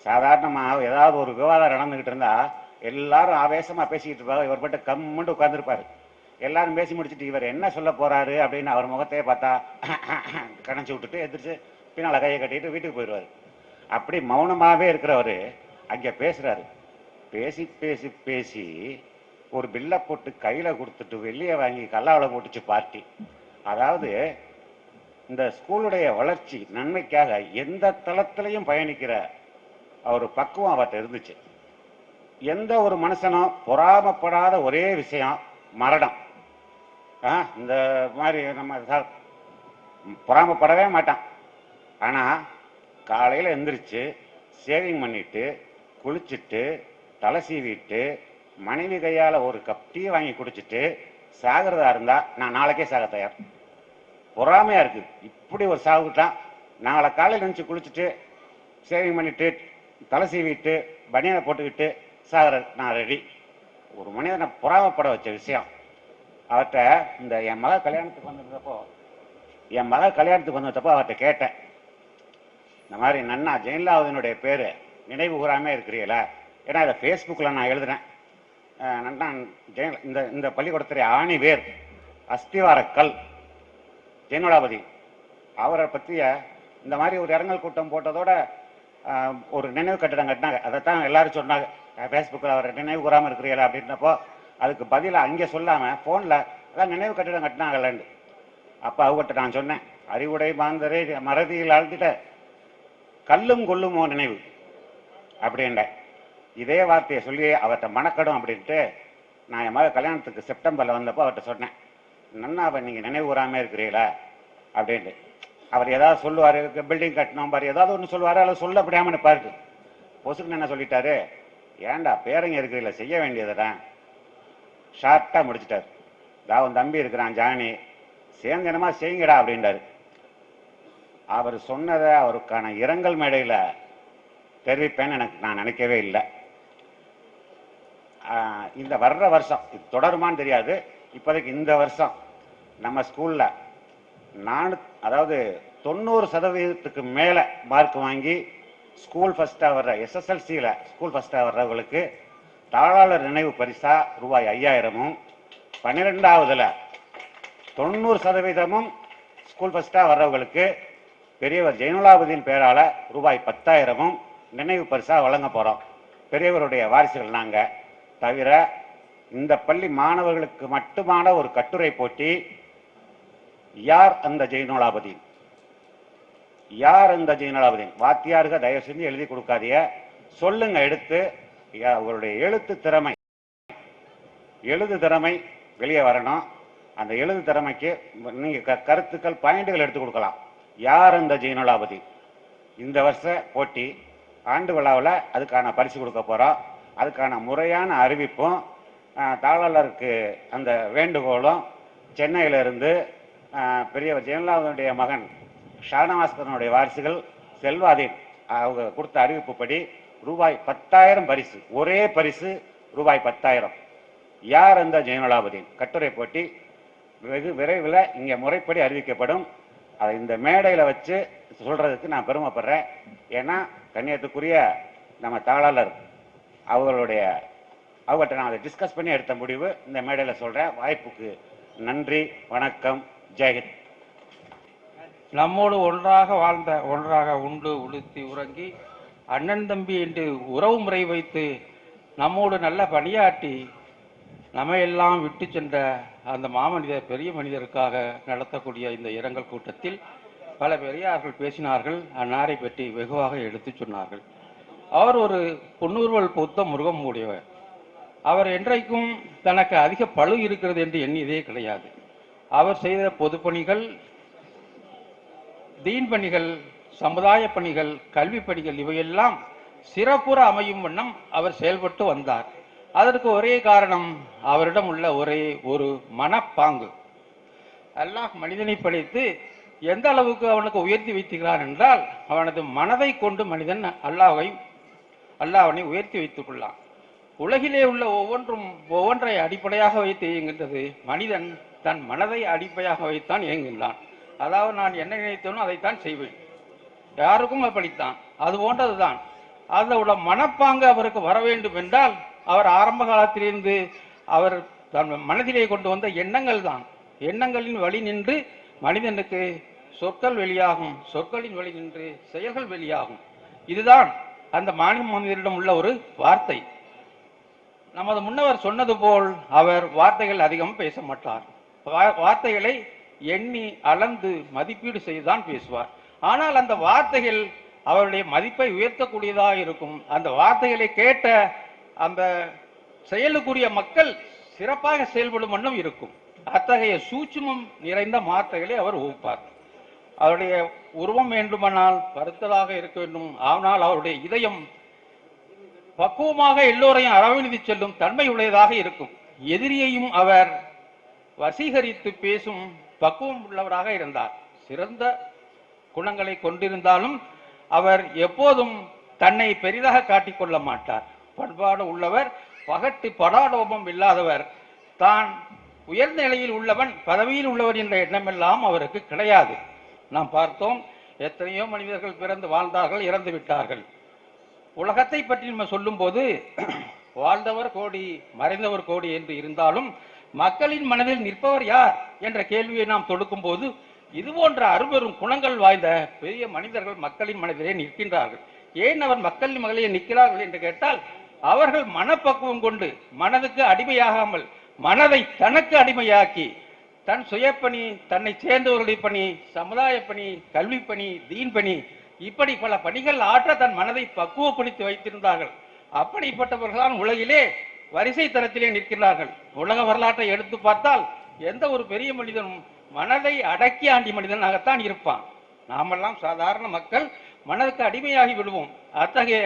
சாதாரணமாக ஏதாவது ஒரு விவாதம் நடந்துக்கிட்டு இருந்தால் எல்லாரும் ஆவேசமாக பேசிக்கிட்டு இருப்பாங்க, இவர் மட்டும் கம்முண்டு உட்காந்துருப்பார். எல்லாரும் பேசி முடிச்சுட்டு இவர் என்ன சொல்ல போகிறாரு அப்படின்னு அவர் முகத்தையே பார்த்தா கணச்சி விட்டுட்டு எதிர்த்து பின்னால் கையை கட்டிட்டு வீட்டுக்கு போயிடுவார். அப்படி மௌனமாகவே இருக்கிறவர் அங்கே பேசுகிறாரு. பேசி பேசி பேசி ஒரு பில்லை போட்டு கையில் கொடுத்துட்டு வெளியே வாங்கி கல்லாவில் போட்டுச்சு பார்ட்டி. அதாவது இந்த ஸ்கூலுடைய வளர்ச்சி நன்மைக்காக எந்த தளத்திலையும் பயணிக்கிற ஒரு பக்குவம் அவர்கிட்ட இருந்துச்சு. எந்த ஒரு மனுஷனும் பொறாமப்படாத ஒரே விஷயம் மரணம். இந்த மாதிரி நம்ம பொறாமப்படவே மாட்டான். ஆனால் காலையில் எந்திரிச்சு ஷேவிங் பண்ணிட்டு குளிச்சுட்டு தலை சீவிட்டு மனைவி கையால் ஒரு கப் டீ வாங்கி குடிச்சிட்டு சாகிறதா இருந்தால் நான் நாளைக்கே சாக தயார். பொறாமையாக இருக்குது. இப்படி ஒரு சாகுட்டான் நாளை காலையில் நினச்சி குளிச்சுட்டு சேவிங் பண்ணிவிட்டு தலை சீவிட்டு பனியனை போட்டுக்கிட்டு சாகிற நான் ரெடி. ஒரு மனிதனை பொறாமப்பட வச்ச விஷயம். அவர்கிட்ட இந்த என் மக கல்யாணத்துக்கு வந்தப்போ அவர்கிட்ட கேட்டேன், இந்த மாதிரி நன்னா ஜெயலலிதாவினுடைய பேர் நினைவு கூறாமே இருக்கிறீங்களா? ஏன்னா இதை ஃபேஸ்புக்கில் நான் எழுதுனேன். நன்னா இந்த பள்ளிக்கூடத்துடைய ஆணி வேர் அஸ்திவார கல் ஜெயலலிதாபதி அவரை பற்றிய இந்த மாதிரி ஒரு இரங்கல் கூட்டம் போட்டதோட ஒரு நினைவு கட்டிடம் கட்டினாங்க. அதைத்தான் எல்லாரும் சொன்னாங்க, ஃபேஸ்புக்கில் அவர் நினைவு கூறாமல் இருக்கிறீங்களா அப்படின்னப்போ அதுக்கு பதிலாக அங்கே சொல்லாமல் ஃபோனில் அதான் நினைவு கட்டிடம் கட்டினாங்கல்லன்னு. அப்போ அவங்ககிட்ட நான் சொன்னேன், அறிவுடை மாந்தரை மறதியில் ஆழ்த்திட்ட கல்லும் கொல்லுமோ நினைவு அப்படின்ற இதே வார்த்தையை சொல்லி அவர்கிட்ட மணக்கடும் அப்படின்ட்டு நான் என் மக கல்யாணத்துக்கு செப்டம்பரில் வந்தப்போ அவர்கிட்ட சொன்னேன், நன்னா அவன் நீங்கள் நினைவு கூறாமல் இருக்கிறீங்களா அப்படின்ட்டு. அவர் ஏதாவது சொல்லுவார், பில்டிங் கட்டணும் பாரு ஏதாவது ஒன்று சொல்லுவார், அதை சொல்ல முடியாமல் நிற்பாரு. பொசுக்குன்னு என்ன சொல்லிட்டாரு, ஏன்டா பேரங்க இருக்கிறீங்களா செய்ய வேண்டியதுதான் ஷார்ட்டாக முடிச்சிட்டார். அவன் தம்பி இருக்கிறான் ஜானி, சேர்ந்து என்னமா செய்யுங்கடா அப்படின்றாரு. அவர் சொன்னதை அவருக்கான இரங்கல் மேடையில் தெரிவிப்பேன்னு நான் நினைக்கவே இல்லை. இந்த வர்ற வருஷம் இது தொடருமான்னு தெரியாது. இப்போதைக்கு இந்த வருஷம் நம்ம ஸ்கூலில் அதாவது 90% மேலே மார்க் வாங்கி ஸ்கூல் ஃபஸ்ட்டாக வர்ற எஸ்எஸ்எல்சியில் ஸ்கூல் ஃபஸ்ட்டாக வர்றவங்களுக்கு தாளாளர் நினைவு பரிசா ரூபாய் 5000ம், 12ஆவதுல 90% ஸ்கூல் ஃபஸ்ட்டாக வர்றவங்களுக்கு பெரியவர் ஜெயலலிதாபதியின் பேரால ரூபாய் 10,000ம் நினைவு பரிசா வழங்க போகிறோம். பெரியவருடைய வாரிசுகள் நாங்கள். தவிர இந்த பள்ளி மாணவர்களுக்கு மட்டுமான ஒரு கட்டுரை போட்டி, யார் அந்த ஜெயலலிதாபதி, யார் அந்த ஜெயலலிதாபதி, வாத்தியாருக்கு தயவு செஞ்சு எழுதி கொடுக்காதீங்க, சொல்லுங்க எடுத்து. அவருடைய எழுது திறமை வெளியே வரணும். அந்த எழுது திறமைக்கு நீங்க கருத்துக்கள் பாயிண்டுகள் எடுத்து கொடுக்கலாம். யார் அந்த ஜெயலலிதாபதி? இந்த வருஷ போட்டி ஆண்டு விழாவில் அதுக்கான பரிசு கொடுக்க போறோம். அதுக்கான முறையான அறிவிப்பும் தாளாளருக்கு அந்த வேண்டுகோளும் சென்னையிலிருந்து பெரியவர் ஜெயலலிதாவுடைய மகன் ஷானவாஸ்கரனுடைய வாரிசுகள் செல்வாதீன் அவங்க கொடுத்த அறிவிப்புப்படி ரூபாய் 10,000 பரிசு, ஒரே பரிசு ரூபாய் 10,000. யார் அந்த ஜெயலலிதாபதி கட்டுரை போட்டி வெகு விரைவில் இங்கே முறைப்படி அறிவிக்கப்படும். அதை இந்த மேடையில் வச்சு சொல்றதுக்கு நான் பெருமைப்படுறேன். ஏன்னா கண்ணியத்துக்குரிய நம்ம தாளாளர் அவங்கள்ட்ட நான் அதை டிஸ்கஸ் பண்ணி எடுத்த முடிவு இந்த மேடையில் சொல்றேன். வாய்ப்புக்கு நன்றி, வணக்கம், ஜெயஹிந்த். நம்மோடு ஒன்றாக வாழ்ந்த, ஒன்றாக உண்டு உடுத்தி உறங்கி அண்ணன் தம்பி என்று உறவு முறை வைத்து நம்மோடு நல்ல பணியாற்றி நம்மையெல்லாம் விட்டு சென்ற அந்த மாமனிதர் பெரிய மனிதருக்காக நடத்தக்கூடிய இந்த இரங்கல் கூட்டத்தில் பல பெரியார்கள் பேசினார்கள். அன்னாரை பற்றி வெகுவாக எடுத்து சொன்னார்கள். அவர் ஒரு பொன்னூர்வல் பூத்த முருகம் உடையவர். அவர் என்றைக்கும் தனக்கு அதிக பளு இருக்கிறது என்று எண்ணியதே கிடையாது. அவர் செய்த பொதுப்பணிகள், தீன் பணிகள், சமுதாய பணிகள், கல்வி பணிகள் இவையெல்லாம் சிறப்புற அமையும் வண்ணம் அவர் செயல்பட்டு வந்தார். அதற்கு ஒரே காரணம் அவரிடம் உள்ள ஒரே ஒரு மனப்பாங்கு. அல்லாஹ் மனிதனை படைத்து எந்த அளவுக்கு அவனுக்கு உயர்த்தி வைத்துகிறான் என்றால், அவனது மனதை கொண்டு மனிதன் அல்லாஹ்வை உயர்த்தி வைத்துக் கொள்ளான். உலகிலே உள்ள ஒவ்வொன்றை அடிப்படையாக வைத்து இயங்குகின்றது. மனிதன் தன் மனதை அடிப்படையாக வைத்தான் இயங்குகின்றான். அதாவது நான் என்ன நினைத்தேனோ அதைத்தான் செய்வேன். யாருக்கும் அப்படித்தான். அது போன்றதுதான். அதோட மனப்பாங்கு அவருக்கு வர வேண்டும் என்றால், அவர் ஆரம்ப காலத்திலிருந்து அவர் தன் மனதிலே கொண்டு வந்த எண்ணங்கள் தான். எண்ணங்களின் வழி நின்று மனிதனுக்கு சொற்கள் வெளியாகும், சொற்களின் வழி நின்று செயல்கள் வெளியாகும். இதுதான் அந்த மனிதனிடம் உள்ள ஒரு வார்த்தை. நமது முன்னவர் சொன்னது போல் அவர் வார்த்தைகள் அதிகம் பேச மாட்டார். வார்த்தைகளை எண்ணி அளந்து மதிப்பீடு செய்துதான் பேசுவார். ஆனால் அந்த வார்த்தைகள் அவருடைய மதிப்பை உயர்த்தக்கூடியதாக இருக்கும். அந்த வார்த்தைகளை கேட்ட அந்த செயலுக்குரிய மக்கள் சிறப்பாக செயல்படும் வண்ணம் இருக்கும். அத்தகைய சூட்சுமம் நிறைந்த வார்த்தைகளை அவர் வகுப்பார். அவருடைய உருவம் வேண்டுமானால் பருத்தலாக இருக்க வேண்டும். ஆனால் அவருடைய இதயம் பக்குவமாக எல்லோரையும் அரவணைத்து செல்லும் தன்மை உடையதாக இருக்கும். எதிரியையும் அவர் வசீகரித்து பேசும் பக்குவம் உள்ளவராக இருந்தார். சிறந்த குணங்களை கொண்டிருந்தாலும் அவர் எப்போதும் தன்னை பெரிதாக காட்டிக்கொள்ள மாட்டார். பண்பாடு உள்ளவர், பகட்டு படாடோபம் இல்லாதவர், தான் உயர்ந்த நிலையில் உள்ளவன், பதவியில் உள்ளவர் என்ற எண்ணமெல்லாம் அவருக்கு கிடையாது. நாம் பார்த்தோம், எத்தனையோ மனிதர்கள் பிறந்து வாழ்ந்தார்கள், இறந்து விட்டார்கள். உலகத்தை பற்றி நம்ம சொல்லும் போது வாழ்ந்தவர் கோடி மறைந்தவர் கோடி என்று இருந்தாலும் மக்களின் மனதில் நிற்பவர் யார் என்ற கேள்வியை நாம் தொடுக்கும் போது இது போன்ற அரும்பெரும் குணங்கள் வாய்ந்த பெரிய மனிதர்கள் மக்களின் மனதிலே நிற்கின்றார்கள். ஏன் அவர் மக்களின் மகளிலே நிற்கிறார்கள் என்று கேட்டால், அவர்கள் மனப்பக்குவம் கொண்டு மனதுக்கு அடிமையாகாமல் மனதை தனக்கு அடிமையாக்கி தன் சுயப்பணி, தன்னை சேர்ந்தவர்களுடைய பணி, சமுதாய பணி, கல்வி பணி, தீன் பணி, இப்படி பல பணிகள் ஆற்ற தன் மனதை பக்குவப்படுத்தி வைத்திருந்தார்கள். அப்படிப்பட்டவர்களால் உலகிலே வரிசை தரத்திலே நிற்கிறார்கள். உலக வரலாற்றை எடுத்து பார்த்தால் எந்த ஒரு பெரிய மனிதனும் மனதை அடக்கி ஆண்டிய மனிதனாகத்தான் இருப்பான். நாமெல்லாம் சாதாரண மக்கள், மனதுக்கு அடிமையாகி விடுவோம். அத்தகைய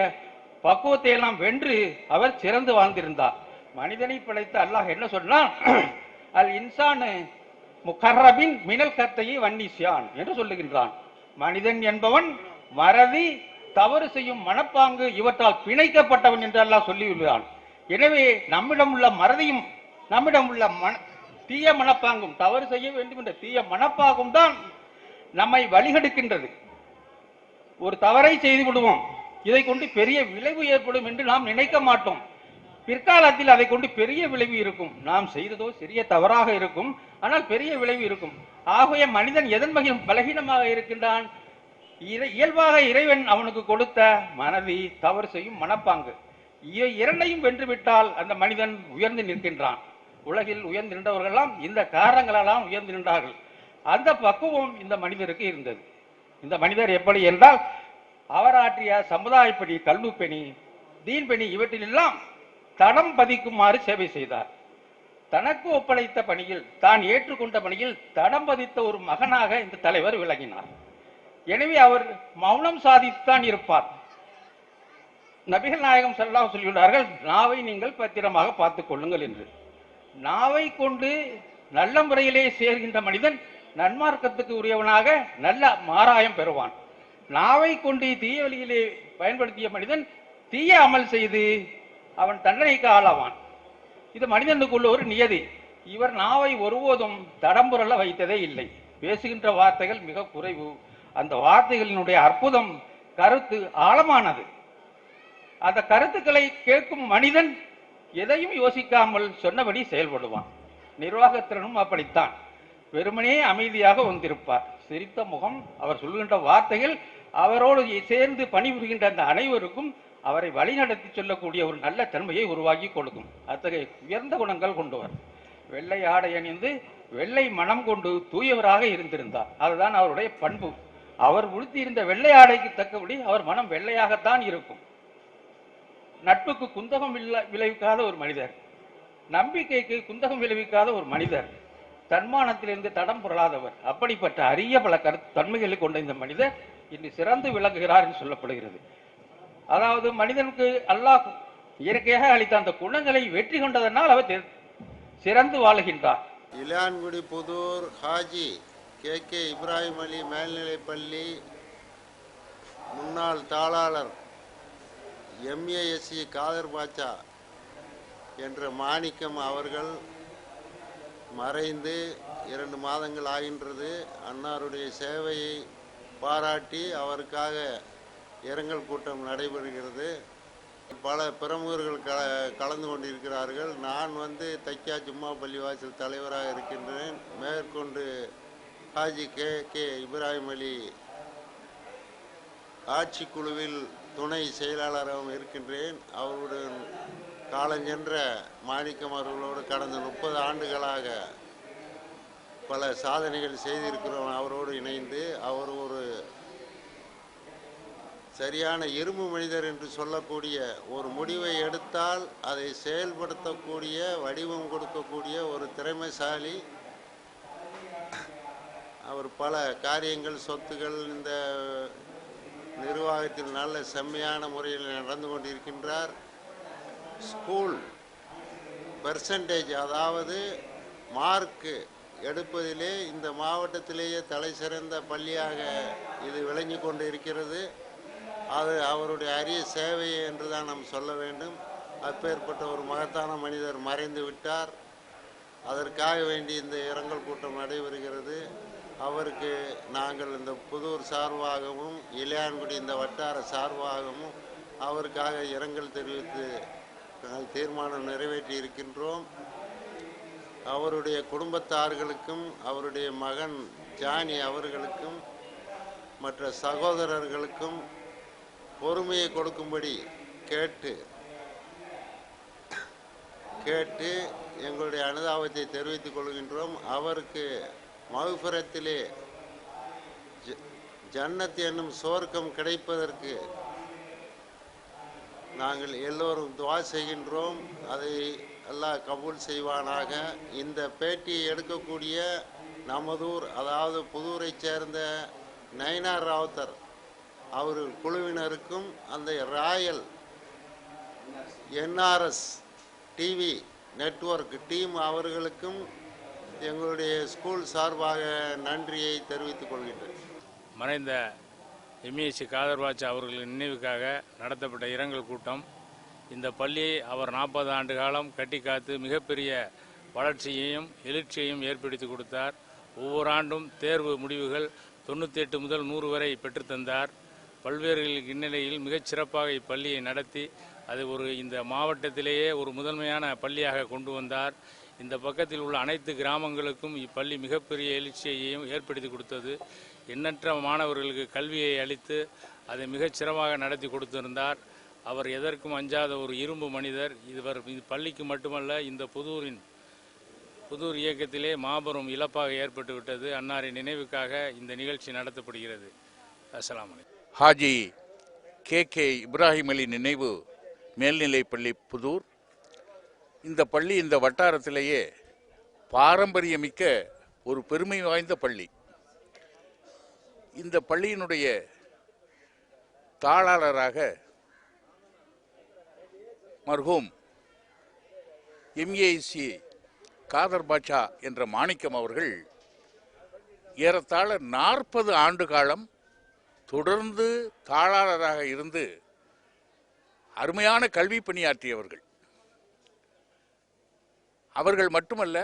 பக்குவத்தை எல்லாம் வென்று அவர் சிறந்து வாழ்ந்திருந்தார். மனிதனை படைத்த அல்லாஹ் என்ன சொன்னான்? அல் இன்சானு முகர்ரபின் மினல் கத்தையை வன்னிசியான் என்று சொல்லுகின்றான். மனிதன் என்பவன் மறதி, தவறு செய்யும் மனப்பாங்கு இவற்றால் பிணைக்கப்பட்டவன் என்று அல்லாஹ் சொல்லியுள்ளான். எனவே நம்மிடம் உள்ள மறதியும், நம்மிடம் உள்ள தீய மனப்பாங்கும், தவறு செய்ய வேண்டும் என்ற தீய மனப்பாங்கும் தான் நம்மை வழிகெடுக்கின்றது. ஒரு தவறை செய்து விடுவோம், இதை கொண்டு பெரிய விளைவு ஏற்படும் என்று நாம் நினைக்க மாட்டோம். பிற்காலத்தில் அதை கொண்டு பெரிய விளைவு இருக்கும். நாம் செய்ததோ சிறிய தவறாக இருக்கும், ஆனால் பெரிய விளைவு இருக்கும். ஆகவே மனிதன் எதன் வகையில் பலகீனமாக இருக்கின்றான்? இயல்பாக இறைவன் அவனுக்கு கொடுத்த மனதி, தவறு செய்யும் மனப்பாங்கு, இரண்டையும் வென்றுவிட்டால் அந்த மனிதன் உயர்ந்து நிற்கின்றான். உலகில் உயர்ந்து நின்றவர்களெல்லாம் இந்த காரணங்களெல்லாம் உயர்ந்து நின்றார்கள். அந்த பக்குவம் இந்த மனிதருக்கு இருந்தது. இந்த மனிதர் எப்படி என்றால், அவர் ஆற்றிய சமுதாய பணி, கல்வி பணி, தீன் பணி, இவற்றிலெல்லாம் தடம் பதிக்குமாறு சேவை செய்தார். தனக்கு ஒப்படைத்த பணியில், தான் ஏற்றுக்கொண்ட பணியில் தடம் பதித்த ஒரு மகனாக இந்த தலைவர் விளங்கினார். எனவே அவர் மௌனம் சாதித்தான் இருப்பார். நபிகள் நாயகம் ஸல்லல்லாஹு அலைஹி சொல்லியுள்ளார்கள், நாவை நீங்கள் பத்திரமாக பார்த்துக் கொள்ளுங்கள் என்று. நாவை கொண்டு நல்ல முறையிலே சேர்கின்ற மனிதன் நன்மார்க்கத்துக்கு உரியவனாக நல்ல மாராயம் பெறுவான். நாவை கொண்டு தீய வழியிலே பயன்படுத்திய மனிதன் தீய அமல் செய்து அவன் தண்டனைக்கு ஆளாவான். இது மனிதனுக்குள்ள ஒரு நியதி. இவர் நாவை ஒருபோதும் தடம்புரல வைத்ததே இல்லை. பேசுகின்ற வார்த்தைகள் மிக குறைவு. அந்த வார்த்தைகளினுடைய அற்புதம், கருத்து ஆழமானது. அந்த கருத்துக்களை கேட்கும் மனிதன் எதையும் யோசிக்காமல் சொன்னபடி செயல்படுவான். நிர்வாகத்திறனும் அப்படித்தான். வெறுமனே அமைதியாக வந்திருப்பார். சிரித்த முகம், அவர் சொல்கின்ற வார்த்தைகள் அவரோடு சேர்ந்து பணிபுரிகின்ற அந்த அனைவருக்கும் அவரை வழிநடத்தி சொல்லக்கூடிய ஒரு நல்ல தன்மையை உருவாக்கி கொடுக்கும். அத்தகைய உயர்ந்த குணங்கள் கொண்டவர். வெள்ளை ஆடை அணிந்து வெள்ளை மனம் கொண்டு தூயவராக இருந்திருந்தார். அதுதான் அவருடைய பண்பு. அவர் உடுத்தி இருந்த வெள்ளை ஆடைக்கு தக்கபடி அவர் மனம் வெள்ளையாகத்தான் இருக்கும். நட்புக்கு குந்தகம் விளைவிக்காத ஒரு மனிதர், நம்பிக்கைக்கு குந்தகம் விளைவிக்காத ஒரு மனிதர், தன்மானத்திலிருந்து தடம் புரளாதவர். அப்படிப்பட்ட அரிய பல தன்மைகளை கொண்ட இந்த மனிதர் இன்று சிறந்து விளங்குகிறார் என்று சொல்லப்படுகிறது. அதாவது மனிதனுக்கு அல்லாஹ் இயற்கையாக அளித்த அந்த குணங்களை வெற்றி கொண்டதனால் அவர் சிறந்து வாழுகின்றார். இளையான்குடி புதூர் ஹாஜி கே இப்ராஹிம் அலி மேல்நிலைப்பள்ளி முன்னாள் தாளாளர் MASC காதர் பாட்சா என்ற மாணிக்கம் அவர்கள் மறைந்து 2 மாதங்கள் ஆகின்றது. அன்னாருடைய சேவையை பாராட்டி அவருக்காக இரங்கல் கூட்டம் நடைபெறுகிறது. பல பிரமுகர்கள் கலந்து கொண்டிருக்கிறார்கள். நான் தைக்கா ஜும்மா பள்ளிவாசல் தலைவராக இருக்கின்றேன். மேற்கொண்டு ஹாஜி கே இப்ராஹிம் அலி ஆட்சிக்குழுவில் துணை செயலாளராகவும் இருக்கின்றேன். அவருடன் காலஞ்சென்ற மாணிக்கம் அவர்களோடு கடந்த 30 ஆண்டுகளாக பல சாதனைகள் செய்திருக்கிறோம். அவரோடு இணைந்து அவர் ஒரு சரியான இரும்பு மனிதர் என்று சொல்லக்கூடிய, ஒரு முடிவை எடுத்தால் அதை செயல்படுத்தக்கூடிய, வடிவம் கொடுக்கக்கூடிய ஒரு திறமைசாலி. அவர் பல காரியங்கள், சொத்துகள் இந்த நிர்வாகத்தில் நல்ல செம்மையான முறையில் நடந்து கொண்டிருக்கின்றார். ஸ்கூல் பெர்சன்டேஜ், அதாவது மார்க்கு எடுப்பதிலே இந்த மாவட்டத்திலேயே தலை சிறந்த பள்ளியாக இது விளங்கி கொண்டு இருக்கிறது. அது அவருடைய அரிய சேவை என்று தான் நாம் சொல்ல வேண்டும். அப்பேற்பட்ட ஒரு மகத்தான மனிதர் மறைந்து விட்டார். அதற்காக வேண்டி இந்த இரங்கல் கூட்டம் நடைபெறுகிறது. அவருக்கு நாங்கள் இந்த புதூர் சார்பாகவும் இளையான்குடி இந்த வட்டார சார்பாகவும் அவருக்காக இரங்கல் தெரிவித்து தீர்மானம் நிறைவேற்றி இருக்கின்றோம். அவருடைய குடும்பத்தார்களுக்கும் அவருடைய மகன் ஜானி அவர்களுக்கும் மற்ற சகோதரர்களுக்கும் பொறுமையை கொடுக்கும்படி கேட்டு எங்களுடைய அனுதாபத்தை தெரிவித்துக் கொள்கின்றோம். அவருக்கு மகுபிரத்திலே ஜன்னத் என்னும் சுவர்க்கம் கிடைப்பதற்கு நாங்கள் எல்லோரும் துவா செய்கின்றோம். அதை அல்லாஹ் கபூல் செய்வானாக. இந்த பேட்டியை எடுக்கக்கூடிய நமதூர், அதாவது புதூரைச் சேர்ந்த நயினார் ராவுத்தர் அவர் குழுவினருக்கும் அந்த Royal NRS TV network team அவர்களுக்கும் எங்களுடைய ஸ்கூல் சார்பாக நன்றியை தெரிவித்துக் கொள்கின்றேன். மறைந்த எம்ஏசி காதர் பாட்சா அவர்களின் நினைவுக்காக நடத்தப்பட்ட இரங்கல் கூட்டம். இந்த பள்ளியை அவர் 40 ஆண்டு காலம் கட்டி காத்து மிகப்பெரிய வளர்ச்சியையும் எழுச்சியையும் ஏற்படுத்தி கொடுத்தார். ஒவ்வொரு ஆண்டும் தேர்வு முடிவுகள் 98 முதல் 100 வரை பெற்றுத்தந்தார். பல்வேறு இந்நிலையில் மிகச் சிறப்பாக இப்பள்ளியை நடத்தி அது இந்த மாவட்டத்திலேயே ஒரு முதன்மையான பள்ளியாக கொண்டு வந்தார். இந்த பக்கத்தில் உள்ள அனைத்து கிராமங்களுக்கும் இப்பள்ளி மிகப்பெரிய எழுச்சியையும் ஏற்படுத்தி கொடுத்தது. எண்ணற்ற மாணவர்களுக்கு கல்வியை அளித்து அதை மிகச் சிறப்பாக நடத்தி கொடுத்திருந்தார். அவர் எதற்கும் அஞ்சாத ஒரு இரும்பு மனிதர். இது பள்ளிக்கு மட்டுமல்ல, இந்த புதூர் இயக்கத்திலே மாபெரும் இழப்பாக ஏற்பட்டு விட்டது. அன்னாரின் நினைவுக்காக இந்த நிகழ்ச்சி நடத்தப்படுகிறது. அஸ்ஸலாமு அலைக்கும். ஹாஜி கே இப்ராஹிம் அலி நினைவு மேல்நிலைப்பள்ளி புதூர். இந்த பள்ளி இந்த வட்டாரத்திலேயே பாரம்பரியமிக்க ஒரு பெருமை வாய்ந்த பள்ளி. இந்த பள்ளியினுடைய தாளாளராக மர்ஹூம் எம்ஏசி காதர் பாட்சா என்ற மாணிக்கம் அவர்கள் ஏறத்தாழ 40 ஆண்டு காலம் தொடர்ந்து தாளாளராக இருந்து அருமையான கல்வி பணியாற்றியவர்கள். அவர்கள் மட்டுமல்ல,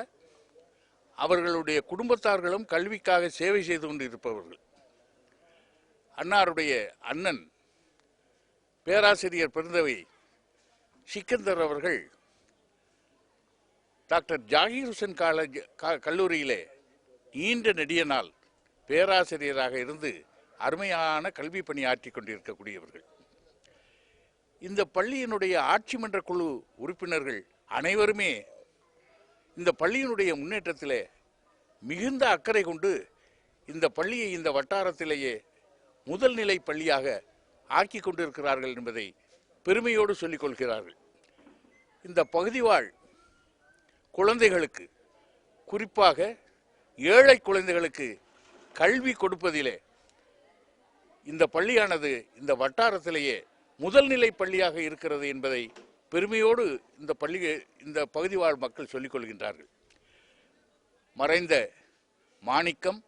அவர்களுடைய குடும்பத்தார்களும் கல்விக்காக சேவை செய்து கொண்டிருப்பவர்கள். அன்னாருடைய அண்ணன் பேராசிரியர் பெருந்தவை சிக்கந்தர் அவர்கள் டாக்டர் ஜாகிர் ஹுசைன் கல்லூரியிலே நீண்ட நெடிய நாள் பேராசிரியராக இருந்து அருமையான கல்வி பணி ஆற்றி கொண்டிருக்கக்கூடியவர்கள். இந்த பள்ளியினுடைய ஆட்சி மன்ற குழு உறுப்பினர்கள் அனைவருமே இந்த பள்ளியினுடைய முன்னேற்றத்திலே மிகுந்த அக்கறை கொண்டு இந்த பள்ளியை இந்த வட்டாரத்திலேயே முதல் நிலை பள்ளியாக ஆக்கி கொண்டிருக்கிறார்கள் என்பதை பெருமையோடு சொல்லிக் கொள்கிறார்கள். இந்த பகுதி வாழ் குழந்தைகளுக்கு, குறிப்பாக ஏழை குழந்தைகளுக்கு கல்வி கொடுப்பதிலே இந்த பள்ளியானது இந்த வட்டாரத்திலேயே முதல் நிலை பள்ளியாக இருக்கிறது என்பதை பெருமையோடு இந்த பகுதி வாழ் மக்கள் சொல்லிக் கொள்கின்றார்கள். மறைந்த மாணிக்கம்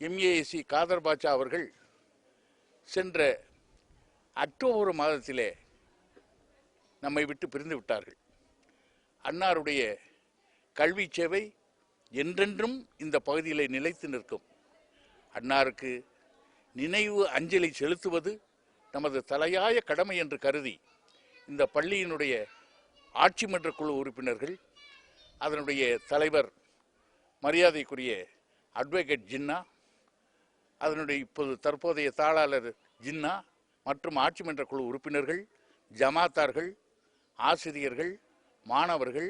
எம்ஏசி காதர் பாட்சா அவர்கள் சென்ற அக்டோபர் மாதத்திலே நம்மை விட்டு பிரிந்து விட்டார்கள். அன்னாருடைய கல்வி சேவை என்றென்றும் இந்த பகுதியிலே நிலைத்து நிற்கும். அன்னாருக்கு நினைவு அஞ்சலி செலுத்துவது நமது தலையாய கடமை என்று கருதி இந்த பள்ளியினுடைய ஆட்சி மன்ற குழு உறுப்பினர்கள், அதனுடைய தலைவர் மரியாதைக்குரிய அட்வொகேட் ஜின்னா, அதனுடைய தற்போதைய தாளாளர் ஜின்னா மற்றும் ஆட்சி மன்ற குழு உறுப்பினர்கள், ஜமாத்தார்கள், ஆசிரியர்கள், மாணவர்கள்,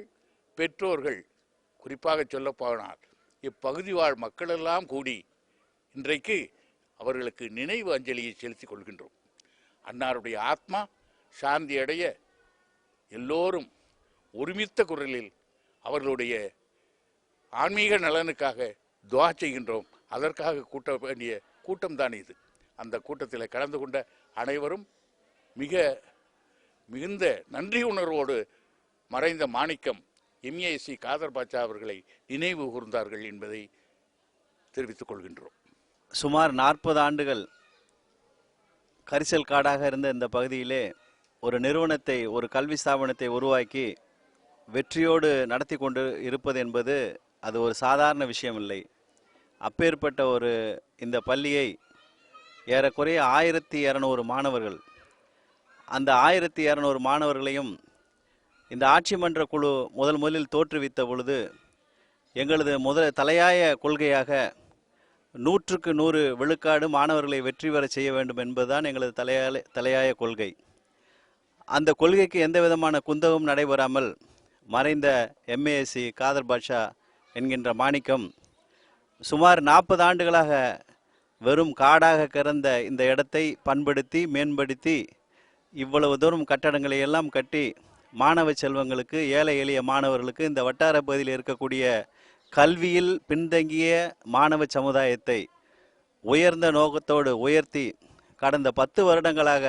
பெற்றோர்கள், குறிப்பாக சொல்லப்போனால் இப்பகுதி வாழ் மக்களெல்லாம் கூடி இன்றைக்கு அவர்களுக்கு நினைவு அஞ்சலியை செலுத்திக் கொள்கின்றோம். அன்னாருடைய ஆத்மா சாந்தி அடைய எல்லோரும் ஒருமித்த குரலில் அவர்களுடைய ஆன்மீக நலனுக்காக துஆ செய்கின்றோம். அதற்காக கூட்ட வேண்டிய கூட்டம்தான் இது. அந்த கூட்டத்தில் கலந்து கொண்ட அனைவரும் மிக மிகுந்த நன்றி உணர்வோடு மறைந்த மாணிக்கம் எம்ஏசி காதர் பாட்சா அவர்களை நினைவு கூர்ந்தார்கள் என்பதை தெரிவித்துக் கொள்கின்றோம். சுமார் 40 ஆண்டுகள் கரிசல் காடாக இருந்த இந்த பகுதியிலே ஒரு நிறுவனத்தை, ஒரு கல்வி ஸ்தாபனத்தை உருவாக்கி வெற்றியோடு நடத்தி கொண்டு இருப்பது என்பது அது ஒரு சாதாரண விஷயம் இல்லை. அப்பேற்பட்ட ஒரு இந்த பள்ளியை ஏறக்குறைய 1200 மாணவர்கள், அந்த 1200 மாணவர்களையும் இந்த ஆட்சி மன்ற குழு முதலில் தோற்றுவித்த பொழுது எங்களது தலையாய கொள்கையாக 100க்கு 100 விழுக்காடு மாணவர்களை வெற்றி பெற செய்ய வேண்டும் என்பதுதான் எங்களது தலையாய கொள்கை. அந்த கொள்கைக்கு எந்த விதமான குந்தகம் நடைபெறாமல் மறைந்த எம்ஏஎஸ்சி காதர் பாட்சா என்கின்ற மாணிக்கம் சுமார் 40 ஆண்டுகளாக வெறும் காடாக கிடந்த இந்த இடத்தை பண்படுத்தி மேம்படுத்தி இவ்வளவு தூரம் கட்டடங்களை எல்லாம் கட்டி மாணவ செல்வங்களுக்கு, ஏழை எளிய மாணவர்களுக்கு, இந்த வட்டார பகுதியில் இருக்கக்கூடிய கல்வியில் பின்தங்கிய மாணவ சமுதாயத்தை உயர்ந்த நோக்கத்தோடு உயர்த்தி கடந்த 10 வருடங்களாக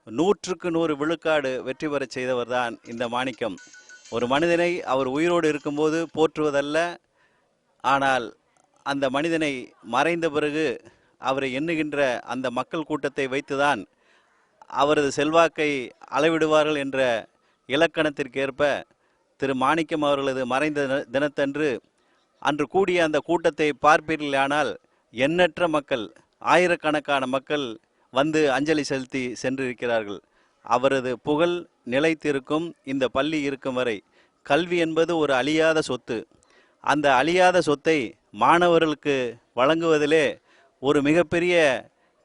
100க்கு 100 விழுக்காடு வெற்றி பெற செய்தவர் தான் இந்த மாணிக்கம். ஒரு மனிதனை அவர் உயிரோடு இருக்கும்போது போற்றுவதல்ல, ஆனால் அந்த மனிதனை மறைந்த பிறகு அவரை எண்ணுகின்ற அந்த மக்கள் கூட்டத்தை வைத்துதான் அவரது செல்வாக்கை அளவிடுவார்கள் என்ற இலக்கணத்திற்கேற்ப திரு மாணிக்கம் அவர்களது மறைந்த தினத்தன்று அன்று கூடிய அந்த கூட்டத்தை பார்ப்பீர்களானால் எண்ணற்ற மக்கள், ஆயிரக்கணக்கான மக்கள் வந்து அஞ்சலி செலுத்தி சென்றிருக்கிறார்கள். அவரது புகழ் நிலைத்திருக்கும் இந்த பள்ளி இருக்கும் வரை. கல்வி என்பது ஒரு அழியாத சொத்து. அந்த அழியாத சொத்தை மாணவர்களுக்கு வழங்குவதிலே ஒரு மிகப்பெரிய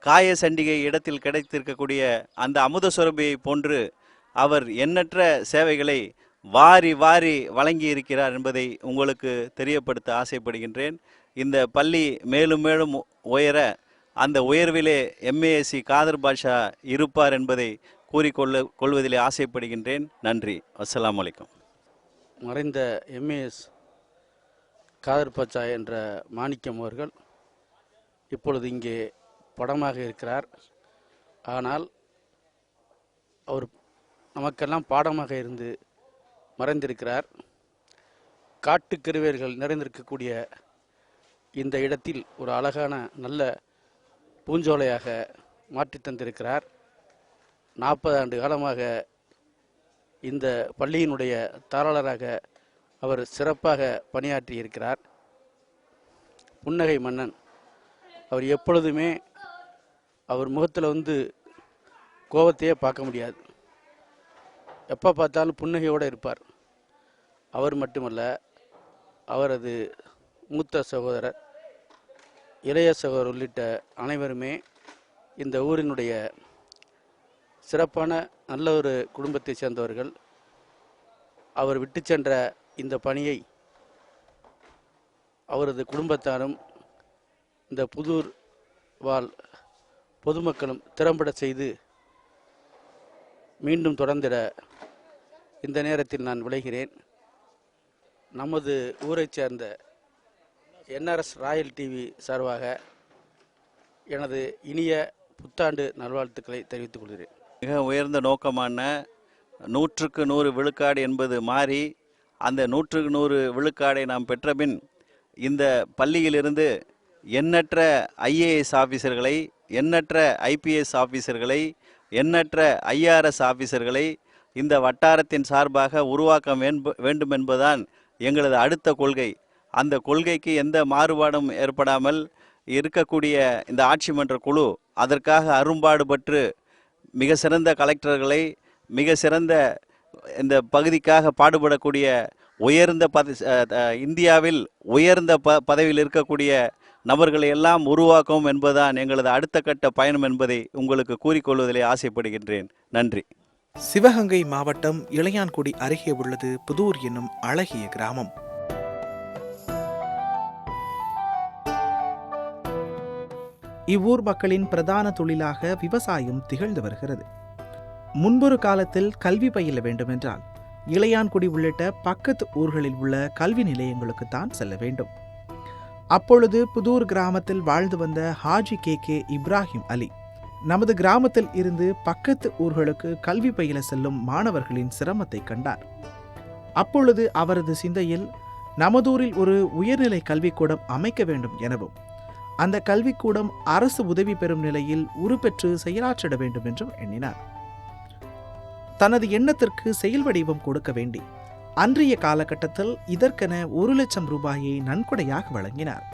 காய சண்டிகை இடத்தில் கிடைத்திருக்கக்கூடிய அந்த அமுத சுரபியை போன்று அவர் எண்ணற்ற சேவைகளை வாரி வாரி வழங்கி இருக்கிறார் என்பதை உங்களுக்கு தெரியப்படுத்த ஆசைப்படுகின்றேன். இந்த பள்ளி மேலும் மேலும் அந்த உயர்விலே எம்ஏஎஸ்சி காதர் பாட்சா இருப்பார் என்பதை கூறிக்கொள்வதிலே ஆசைப்படுகின்றேன். நன்றி. அஸ்ஸலாமு அலைக்கும். மறைந்த எம்ஏஎஸ் காதர் பாட்சா என்ற மாணிக்கம் அவர்கள் இப்பொழுது இங்கே படமாக இருக்கிறார். ஆனால் அவர் நமக்கெல்லாம் பாடமாக இருந்து மறைந்திருக்கிறார். காட்டுக்கருவேர்கள் நிறைந்திருக்கக்கூடிய இந்த இடத்தில் ஒரு அழகான நல்ல பூஞ்சோலையாக மாற்றி தந்திருக்கிறார். 40 ஆண்டு காலமாக இந்த பள்ளியினுடைய தாளாளராக அவர் சிறப்பாக பணியாற்றி இருக்கிறார். புன்னகை மன்னன். அவர் எப்பொழுதுமே அவர் முகத்தில் கோபத்தையே பார்க்க முடியாது. எப்போ பார்த்தாலும் புன்னகையோடு இருப்பார். அவர் மட்டுமல்ல, அவரது மூத்த சகோதரர், இளைய சகோதரர் உள்ளிட்ட அனைவருமே இந்த ஊரினுடைய சிறப்பான நல்ல ஒரு குடும்பத்தை சேர்ந்தவர்கள். அவர் விட்டு சென்ற இந்த பணியை அவரது குடும்பத்தாரும் இந்த புதூர் வாழ் பொதுமக்களும் திறம்பட செய்து மீண்டும் தொடர்ந்திட இந்த நேரத்தில் நான் விளைகிறேன். நமது ஊரைச் சேர்ந்த என்ஆர்எஸ் ராயல் டிவி சார்பாக எனது இனிய புத்தாண்டு நல்வாழ்த்துக்களை தெரிவித்துக் கொள்கிறேன். மிக உயர்ந்த நோக்கமான 100க்கு 100 விழுக்காடு என்பது மாறி அந்த 100க்கு 100 விழுக்காடை நாம் பெற்றபின் இந்த பள்ளியிலிருந்து எண்ணற்ற ஐஏஎஸ் ஆஃபீஸர்களை, எண்ணற்ற ஐபிஎஸ் ஆஃபீஸர்களை, எண்ணற்ற ஐஆர்எஸ் ஆஃபீஸர்களை இந்த வட்டாரத்தின் சார்பாக உருவாக்க வேண்டும் என்பதுதான் எங்களது அடுத்த கொள்கை. அந்த கொள்கைக்கு எந்த மாறுபாடும் ஏற்படாமல் இருக்கக்கூடிய இந்த ஆட்சி மன்ற குழு அதற்காக அரும்பாடுபட்டு மிக சிறந்த கலெக்டர்களை, மிக சிறந்த இந்த பகுதிக்காக பாடுபடக்கூடிய உயர்ந்த இந்தியாவில் உயர்ந்த பதவியில் இருக்கக்கூடிய நபர்களை எல்லாம் உருவாக்கும் என்பதுதான் எங்களது அடுத்த கட்ட பயணம் என்பதை உங்களுக்கு கூறிக்கொள்வதிலே ஆசைப்படுகின்றேன். நன்றி. சிவகங்கை மாவட்டம் இளையான்குடி அருகே உள்ளது புதூர் என்னும் அழகிய கிராமம். இவ்வூர் மக்களின் பிரதான தொழிலாக விவசாயம் திகழ்ந்து வருகிறது. முன்பொரு காலத்தில் கல்வி பயில வேண்டுமென்றால் இளையான்குடி உள்ளிட்ட பக்கத்து ஊர்களில் உள்ள கல்வி நிலையங்களுக்குத்தான் செல்ல வேண்டும். அப்பொழுது புதூர் கிராமத்தில் வாழ்ந்து வந்த ஹாஜி கே இப்ராஹிம் அலி நமது கிராமத்தில் இருந்து பக்கத்து ஊர்களுக்கு கல்வி பயில செல்லும் மாணவர்களின் சிரமத்தை கண்டார். அப்பொழுது அவரது சிந்தையில் நமதூரில் ஒரு உயர்நிலை கல்விக்கூடம் அமைக்க வேண்டும் எனவும் அந்த கல்விக்கூடம் அரசு உதவி பெறும் நிலையில் உருப்பெற்று செயலாற்றிட வேண்டும் என்றும் எண்ணினார். தனது எண்ணத்திற்கு செயல் வடிவம் கொடுக்க வேண்டி அன்றைய காலகட்டத்தில் இதற்கென 1 லட்சம் ரூபாயை நன்கொடையாக வழங்கினார்.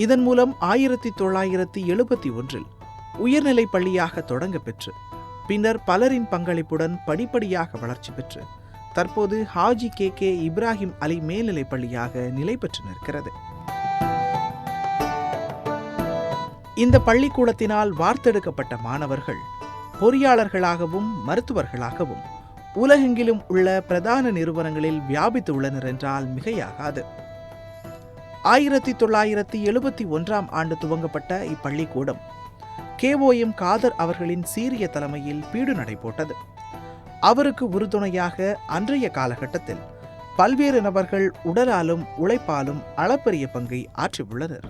இதன் மூலம் 1971 உயர்நிலை பள்ளியாக தொடங்க பெற்று பின்னர் பலரின் பங்களிப்புடன் படிப்படியாக வளர்ச்சி பெற்று தற்போது ஹாஜி KK இப்ராஹிம் அலி மேல்நிலைப் பள்ளியாக நிலை பெற்று நிற்கிறது. இந்த பள்ளிக்கூடத்தினால் வார்த்தெடுக்கப்பட்ட மாணவர்கள் பொறியாளர்களாகவும் மருத்துவர்களாகவும் உலகெங்கிலும் உள்ள பிரதான நிறுவனங்களில் வியாபித்து உள்ளனர் என்றால் மிகையாகாது. 1971 ஆண்டு துவங்கப்பட்ட இப்பள்ளிக்கூடம் KOM காதர் அவர்களின் சீரிய தலைமையில் பீடு நடை போட்டது. அவருக்கு உறுதுணையாக அன்றைய காலகட்டத்தில் பல்வேறு நபர்கள் உடலாலும் உழைப்பாலும் அளப்பரிய பங்கை ஆற்றியுள்ளனர்.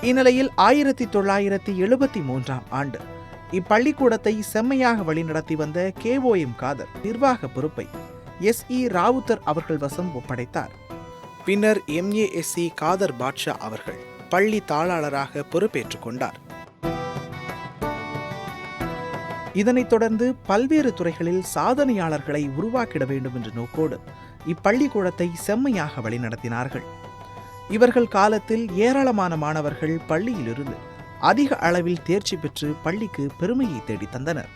இந்நிலையில் 1973 ஆண்டு இப்பள்ளிக்கூடத்தை செம்மையாக வழிநடத்தி வந்த KOM காதர் நிர்வாக பொறுப்பை SE ராவுத்தர் அவர்கள் வசம் ஒப்படைத்தார். பின்னர் MASC காதர் பாட்ஷா அவர்கள் பள்ளி தாளாளராக பொறுப்பேற்றுக் கொண்டார். இதனைத் தொடர்ந்து பல்வேறு துறைகளில் சாதனையாளர்களை உருவாக்கிட வேண்டும் என்ற நோக்கோடு இப்பள்ளிக்கூடத்தை செம்மையாக வழிநடத்தினார்கள். இவர்கள் காலத்தில் ஏராளமான மாணவர்கள் பள்ளியிலிருந்து அதிக அளவில் தேர்ச்சி பெற்று பள்ளிக்கு பெருமையை தேடி தந்தனர்.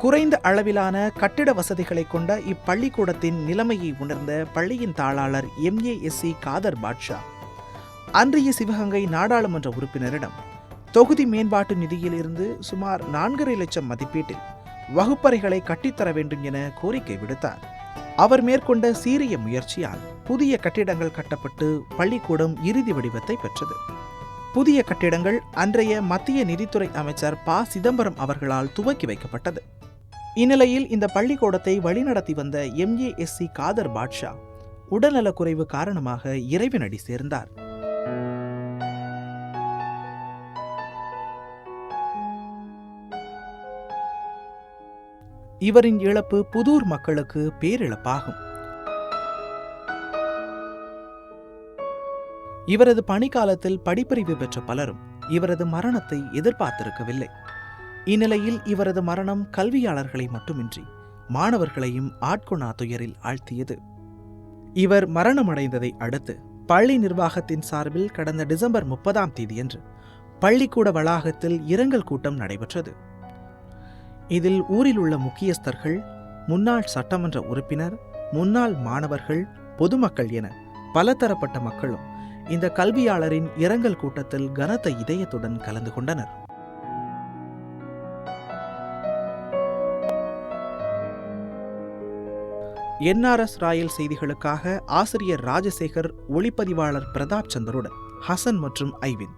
குறைந்த அளவிலான கட்டிட வசதிகளை கொண்ட இப்பள்ளிக்கூடத்தின் நிலைமையை உணர்ந்த பள்ளியின் தாளாளர் MASC காதர் பாட்ஷா அன்றைய சிவகங்கை நாடாளுமன்ற உறுப்பினரிடம் தொகுதி மேம்பாட்டு நிதியில் இருந்து சுமார் 4.5 லட்சம் மதிப்பீட்டில் வகுப்பறைகளை கட்டித்தர வேண்டும் என கோரிக்கை விடுத்தார். அவர் மேற்கொண்ட சீரிய முயற்சியால் புதிய கட்டிடங்கள் கட்டப்பட்டு பள்ளிக்கூடம் இறுதி வடிவத்தை பெற்றது. புதிய கட்டிடங்கள் அன்றைய மத்திய நிதித்துறை அமைச்சர் ப. சிதம்பரம் அவர்களால் துவக்கி வைக்கப்பட்டது. இந்நிலையில் இந்த பள்ளிக்கூடத்தை வழிநடத்தி வந்த MASC காதர் பாட்ஷா உடல்நலக்குறைவு காரணமாக இறைவனடி சேர்ந்தார். இவரின் இழப்பு புதூர் மக்களுக்கு பேரிழப்பாகும். இவரது பணிக்காலத்தில் படிப்பறிவு பெற்ற பலரும் இவரது மரணத்தை எதிர்பார்த்திருக்கவில்லை. இந்நிலையில் இவரது மரணம் கல்வியாளர்களை மட்டுமின்றி மாணவர்களையும் ஆட்கொணா துயரில் ஆழ்த்தியது. இவர் மரணமடைந்ததை அடுத்து பள்ளி நிர்வாகத்தின் சார்பில் கடந்த டிசம்பர் 30 பள்ளிக்கூட வளாகத்தில் இரங்கல் கூட்டம் நடைபெற்றது. இதில் ஊரில் உள்ள முக்கியஸ்தர்கள், முன்னாள் சட்டமன்ற உறுப்பினர், முன்னாள் மாணவர்கள், பொதுமக்கள் என பலதரப்பட்ட மக்களும் இந்த கல்வியாளரின் இரங்கல் கூட்டத்தில் கனத்த இதயத்துடன் கலந்து கொண்டனர். NRS ராயல் செய்திகளுக்காக ஆசிரியர் ராஜசேகர், ஒளிப்பதிவாளர் பிரதாப் சந்தருடன் ஹசன் மற்றும் ஐவின்.